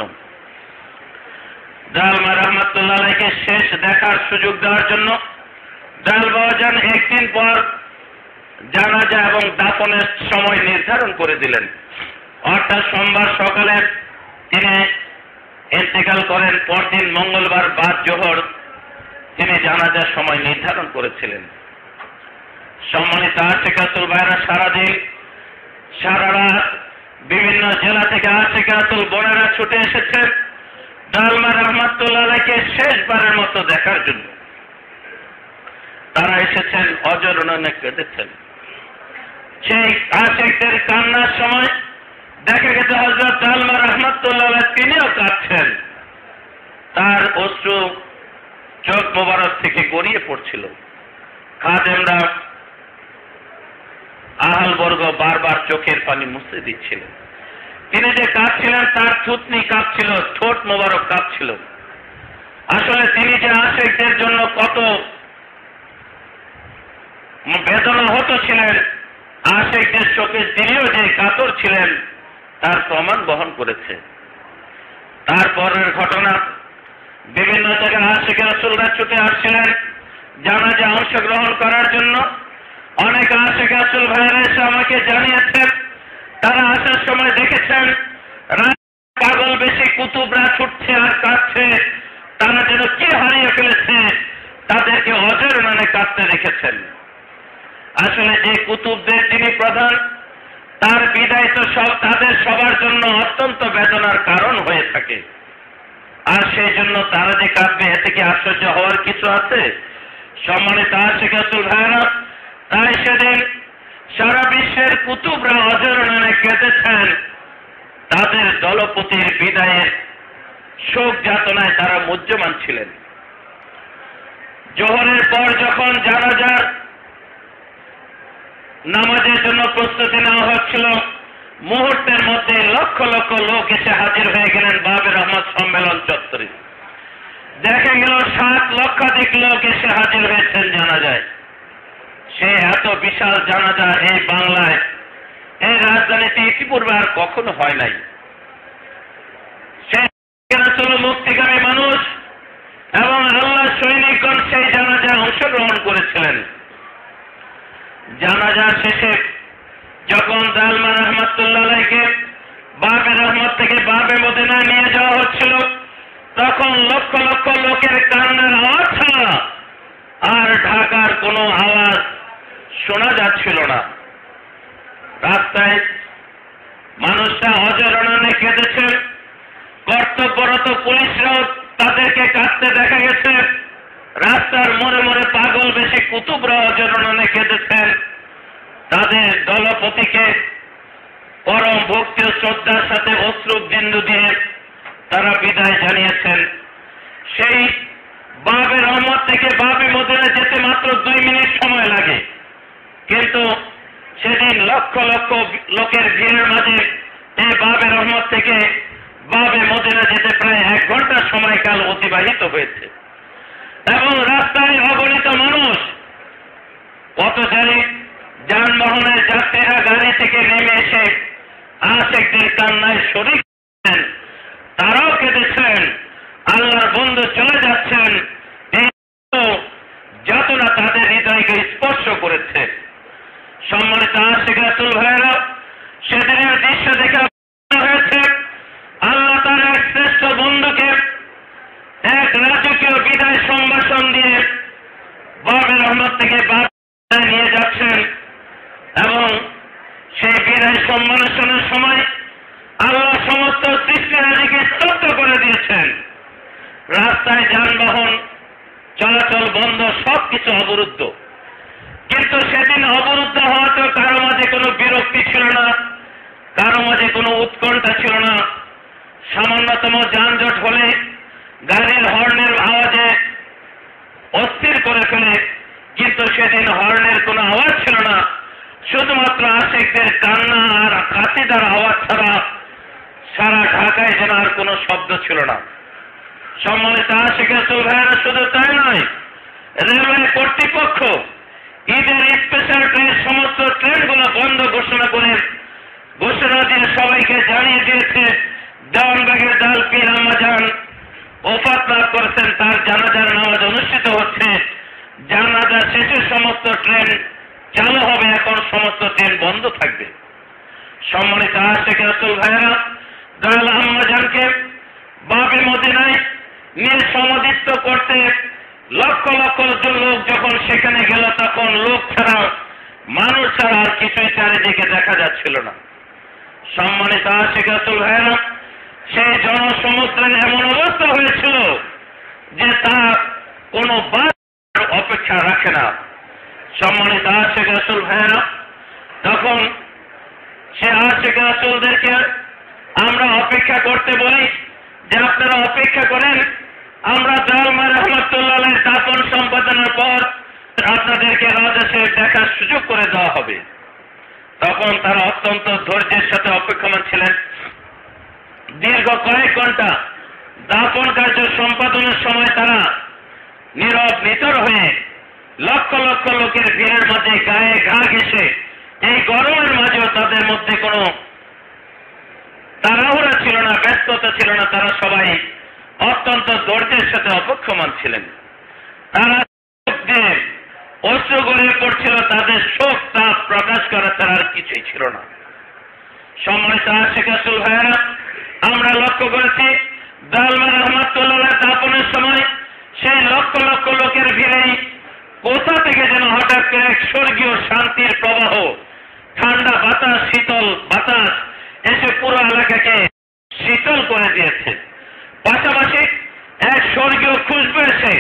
জালমা রাহমাতুল্লাহকে শেষ দেখার সুযোগ দেওয়ার জন্য জালবাজান একদিন পর জানাজা এবং দাফনের সময় নির্ধারণ করে দিলেন। অর্থাৎ সোমবার সকালে তিনি ইন্তেকাল করেন, পরদিন মঙ্গলবার বাদ জোহর তিনি জানাজার সময় নির্ধারণ করেছিলেন। সম্মানিত আশিক রাসূল ভাইরা, সারাদিন সারা রাত বিভিন্ন জেলা থেকে আশিক রাসূল বোনেরা ছুটে এসেছেন জালমা রাহমাতুল্লাহকে শেষবারের মতো দেখার জন্য। তারা এসেছেন, অজরননে কেঁদেছেন। সেই আশিকদের কান্নার সময় দেখা গেছে হযরত জালমা রাহমাতুল্লাহ তিনিও কাঁদছেন, তার অশ্রু চোখ মোবারক থেকে গড়িয়ে পড়ছিল। খাদেমরা আহালবর্গ বারবার চোখের পানি মুছে দিচ্ছিলেন। তিনি যে কাঁদছিলেন তার থুতনি কাঁপছিল, ঠোঁট মোবারক কাঁপছিল। আসলে তিনি যে আশিকদের জন্য কত বেদনা হতো ছিলেন, আশিকদের চোখে তিনিও যে কাতর ছিলেন তার প্রমাণ বহন করেছে। তারপরের ঘটনা, বিভিন্ন জায়গায় আশিক রাসূলরা ছুটে আসছিলেন জানাজা অংশগ্রহণ করার জন্য। অনেক আশিক রাসূল ভাইরা এসে আমাকে জানিয়েছেন তারা আসার সময় দেখেছেন পাগল বেশি কুতুবরা ছুটছে আর কাঁদছে, তারা যেন কি হারিয়ে ফেলেছে, তাদেরকে অজরননে কাঁদতে দেখেছেন। আসলে যে কুতুবদের যিনি প্রধান, তার বিদায় তো তাদের সবার জন্য অত্যন্ত বেদনার কারণ হয়ে থাকে। আর সেই জন্য তারা যে কাঁদবে, এতে কি আশ্চর্য হওয়ার কিছু আছে? সম্মানিত আশিক রাসূল ভাইরা, তাই সেদিন সারা বিশ্বের কুতুবরা অজরননে কেঁদেছেন, তাদের দলপতির বিদায়ের শোক যাতনায় তারা মুহ্যমান ছিলেন। জোহরের পর যখন জানাজার নামাজের জন্য প্রস্তুতি নেওয়া হচ্ছিল, মুহূর্তের মধ্যে লক্ষ লক্ষ লোক এসে হাজির হয়ে গেলেন বাবের রহমত সম্মেলন চত্বরে। দেখা গেল 7 লক্ষাধিক লোক এসে হাজির হয়েছেন জানাজায়। সে এত বিশাল জানাজা এই বাংলায়, এই রাজধানীতে ইতিপূর্বে আর কখনো হয় নাই। সে মুক্তিকামী মানুষ এবং আল্লাহ সৈনিকগণ সেই জানাজায় অংশগ্রহণ করেছিলেন। জানাজা শেষে যখন জালমা রাহমাতুল্লাহকে বাবের রহমত থেকে বাবে মদিনায় নিয়ে যাওয়া হচ্ছিল, তখন লক্ষ লক্ষ লোকের কান্নার আওয়াজ ছাড়া আর ঢাকার কোনো আওয়াজ শোনা যাচ্ছিল না। রাস্তায় মানুষরা অজরননে কেঁদেছেন, কর্তব্যরত পুলিশরাও তাদেরকে কাঁদতে দেখা গেছে। রাস্তার মোড়ে মোড়ে পাগল বেশি কুতুবরা অজরননে কেঁদেছেন, তাদের দলপতিকে পরম ভক্তি ও শ্রদ্ধার সাথে অশ্রু বিন্দু দিয়ে তারা বিদায় জানিয়েছেন। সেই বাবের রহমত থেকে বাবে মদিনা যেতে মাত্র 2 মিনিট সময় লাগে, কিন্তু সেদিন লক্ষ লক্ষ লোকের ভিড়ের মাঝে এই বাবের রহমত থেকে বাবে মদিনা যেতে প্রায় 1 ঘন্টা সময়কাল অতিবাহিত হয়েছে এবং রাস্তায় অগণিত মানুষ, পথচারী, যানবাহনের যাত্রীরা গাড়ি থেকে নেমে এসে আশিকদের কান্নায় শরীক হয়েছেন, তারাও কেঁদেছেন। আল্লাহর বন্ধু চলে যাচ্ছেন, এই যাতনা তাদের হৃদয়কে স্পর্শ করেছে। সম্মানিত আশিক রাসূল ভাইয়েরা, সেদিনের দৃশ্য দেখে হয়েছে আল্লাহ তার এক শ্রেষ্ঠ বন্ধুকে এক রাজকীয় বিদায় সম্ভাষণ দিয়ে বাবে রহমত থেকে বাবায় নিয়ে যাচ্ছেন এবং সেই বিদায় সম্ভাষণের সময় আল্লাহ সমস্ত সৃষ্টিরাজিকে স্তব্ধ করে দিয়েছেন। রাস্তায় যানবাহন চলাচল বন্ধ, সবকিছু অবরুদ্ধ। কিন্তু সেদিন অবরুদ্ধ হওয়াতেও কারো মাঝে কোনো বিরক্তি ছিল না, কারো মাঝে কোনো উৎকণ্ঠা ছিল না। সামান্যতম যানজট হলে গাড়ির হর্নের আওয়াজে অস্থির করে ফেলে, কিন্তু সেদিন হর্নের কোনো আওয়াজ ছিল না। শুধুমাত্র আশিকদের কান্না আর কাশিদার আওয়াজ ছাড়া সারা ঢাকায় যেন আর কোনো শব্দ ছিল না। সম্মানিত আশিক রাসূল ভাইয়েরা, শুধু তাই নয়, রেলওয়ে কর্তৃপক্ষ ঈদের স্পেশাল ট্রেন সমস্ত ট্রেনগুলো বন্ধ ঘোষণা দিয়ে সবাইকে জানিয়ে দিয়েছে দেওয়ানবাগের দাল পীর আম্মাজান ওফাত লাভ করেছেন, তার জানাজার নামাজ অনুষ্ঠিত হচ্ছে। জানাজা শেষে সমস্ত ট্রেন চালু হবে, এখন সমস্ত ট্রেন বন্ধ থাকবে। সম্মানিত আশিক রাসূল ভাইয়েরা, দাল আম্মাজানকে বাবে মদিনায় নিয়ে সমাধিস্থ করতে লক্ষ লক্ষ লোক যখন সেখানে গেল, তখন লোক ছাড়া, মানুষ ছাড়া আর কিছুই চারিদিকে দেখা যাচ্ছিল না। সম্মানিত আশিক রাসূল ভাইয়েরা, সেই জনসমুদ্রের এমন অবস্থা হয়েছিল যে তা কোনো বাস অপেক্ষা রাখে না। সম্মানিত আশিক রাসূল ভাইয়েরা, তখন সে আশিক রাসূলদেরকে আমরা অপেক্ষা করতে বলি যে আপনারা অপেক্ষা করেন, আমরা দালমা রহমাতুল্লাহ দাফন সম্পাদনের পর আপনাদেরকে রাজশাহী দেখার সুযোগ করে দেওয়া হবে। তখন তারা অত্যন্ত ধৈর্যের সাথে অপেক্ষমান ছিলেন। দীর্ঘ কয়েক ঘন্টা দাফন কার্য সম্পাদনের সময় তারা নীরব নিতর হয়ে লক্ষ লক্ষ লোকের ভিড়ের মাঝে গায়ে ঘা ঘেঁষে এই গরমের মাঝেও তাদের মধ্যে কোনো তাড়াহুড়া ছিল না, ব্যস্ততা ছিল না। তারা সবাই অত্যন্ত ধৈর্যের সাথে অপেক্ষমান ছিলেন। তারা অশ্রু গড়িয়ে পড়ছিল, তাদের শোক তাপ প্রকাশ করা তার আর কিছুই ছিল না। সম্মানিত আশিক রাসূল ভাইয়েরা, আমরা লক্ষ্য করেছি দালমা রহমাতুল্লাহ দাফনের সময় সেই লক্ষ লক্ষ লোকের ভিড়েই কোথা থেকে যেন হঠাৎ করে এক স্বর্গীয় শান্তির প্রবাহ, ঠান্ডা বাতাস, শীতল বাতাস এসে পুরো এলাকাকে শীতল করে দিয়েছে। পাশাপাশি এক স্বর্গীয় খুশবু এসে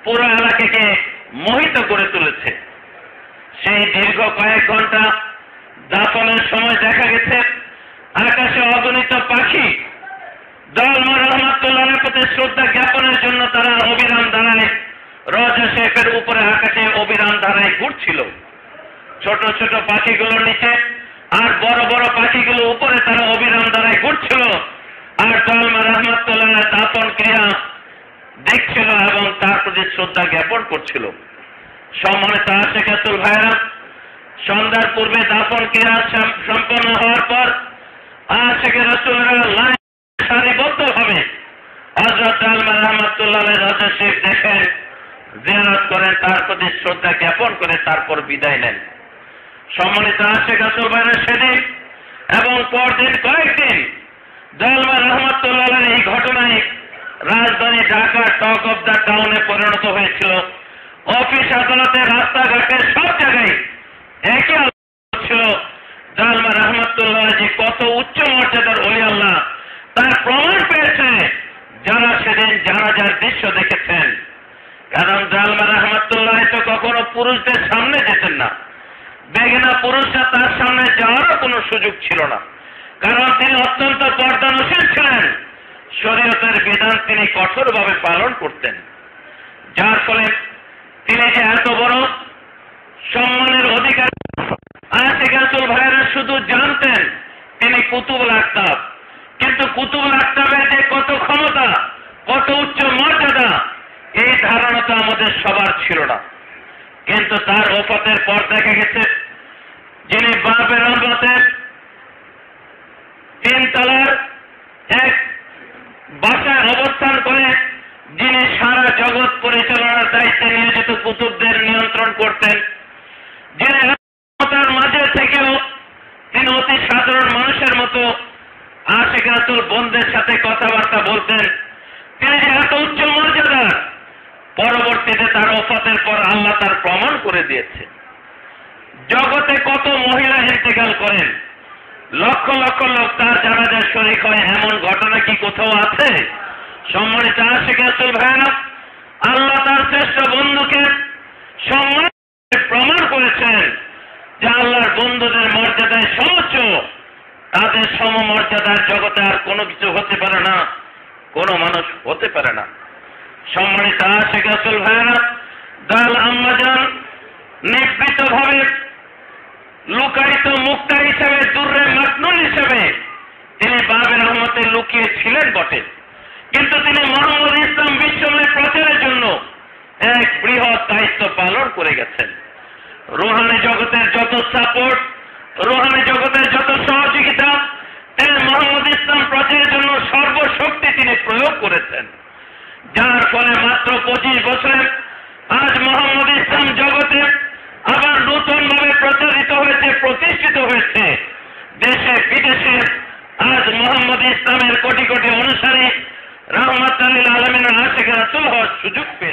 পুরো এলাকাকে মোহিত করে তুলেছে। সেই দীর্ঘ কয়েক ঘন্টা দাফনের সময় দেখা গেছে আকাশে অগণিত পাখি দালমা রহমাতুল্লাহের প্রতি শ্রদ্ধা জ্ঞাপনের জন্য তারা অবিরাম ধারায় রজা শেখের উপরে আকাশে অবিরাম ধারায় ঘুরছিল। ছোট ছোট পাখিগুলোর নিচে আর বড় বড় পাখিগুলো উপরে তারা অবিরাম ধারায় ঘুরছিল আর দালমা রহমাতুল্লাহ দাফন ক্রিয়া দেখছিল এবং তার প্রতি শ্রদ্ধা জ্ঞাপন করছিল। সম্মানিত আশিক রাসূল ভাইয়েরা, সন্ধ্যার পূর্বে দাফন ক্রিয়া সম্পন্ন হওয়ার পর আশিক রাসূলরা লাইন সারিবদ্ধভাবে হযরত দালমা রহমাতুল্লাহ রজা শেখ দেখেন, জিয়ারত করেন, তার প্রতি শ্রদ্ধা জ্ঞাপন করে তারপর বিদায় নেন। সম্মানিত আশিক রাসূল ভাইয়েরা, সেদিন এবং পরদিন কয়েকদিন দালমা রহমাতুল্লাহ এই ঘটনায় রাজধানী ঢাকা টক অব দ্য টাউনে পরিণত হয়েছিল। অফিস আদালতে, রাস্তাঘাটে, সব জায়গায় একই আলোচনা ছিল দালমা রহমাতুল্লাহ যে কত উচ্চ মর্যাদার ওলি আল্লাহ, তার প্রমাণ পেয়েছে যারা সেদিন জানাজার দৃশ্য দেখেছেন। কারণ দালমা রহমাতুল্লাহ তো কখনো পুরুষদের সামনে যেতেন না, বেগেনা পুরুষরা তার সামনে যাওয়ারও কোনো সুযোগ ছিল না, কারণ তিনি অত্যন্ত পর্দানশীল ছিলেন। শরীয়তের বিধান তিনি কঠোরভাবে পালন করতেন, যার ফলে তিনি যে এত বড় সম্মানের অধিকারী আশিক রাসূল ভাইয়েরা শুধু জানতেন তিনি কুতুবুল আকতাব, কিন্তু কুতুবুল আকতাবের যে কত ক্ষমতা, কত উচ্চ মর্যাদা, এই ধারণা তো আমাদের সবার ছিল না। কিন্তু তার ওফাতের পর দেখা গেছে যিনি বাবের রহমতের 3 তলার এক বাসায় অবস্থান করে যিনি সারা জগৎ পরিচালনার দায়িত্বে নিয়োজিত কুতুবদের নিয়ন্ত্রণ করতেন, যিনি তার মাঝে থেকেও তিনি অতি সাধারণ মানুষের মতো আশিক রাসূল বন্ধের সাথে কথাবার্তা বলতেন, তিনি যে এত উচ্চ মর্যাদা, পরবর্তীতে তার ওফাতের পর আল্লাহ তার প্রমাণ করে দিয়েছে। জগতে কত মহিলা ইন্তেকাল করেন, লক্ষ লক্ষ লোক তার জানাজায় শরীক হয়, এমন ঘটনা কি কোথাও আছে? সম্মানিত আশিক রাসূল ভাইরা, আল্লাহ তার শ্রেষ্ঠ বন্ধুকে সম্মান প্রমাণ করেছেন যে আল্লাহর বন্ধুদের মর্যাদায় সর্বোচ্চ, তাদের সমমর্যাদার জগতে আর কোনো কিছু হতে পারে না, কোনো মানুষ হতে পারে না। সম্মানিত আশিক রাসূল ভাইরা, দাল আম্মাজান নিবৃতভাবে লুকায়িত মুক্তা হিসেবে, দুর্রে মাকনুন হিসেবে তিনি বাবের রহমতে লুকিয়ে ছিলেন বটে, কিন্তু তিনি মুহাম্মদ ইসলাম বিশ্বময় প্রচারের জন্য এক বৃহৎ দায়িত্ব পালন করে গেছেন। রুহানি জগতের যত সাপোর্ট, রুহানি জগতের যত সহযোগিতা তিনি মুহাম্মদ ইসলাম প্রচারের জন্য সর্বশক্তি তিনি প্রয়োগ করেছেন, যার ফলে মাত্র 25 বছরে আজ মুহাম্মদ ইসলাম জগতে আবার নতুন ভাবে প্রচারিত হয়েছে, প্রতিষ্ঠিত হয়েছে। দেশে বিদেশে আজ মুহাম্মদ ইসলামের কোটি কোটি অনুসারী রাহমাতুল লিল আলামিনের আশিক রাসূল হওয়ার সুযোগ পেয়েছে।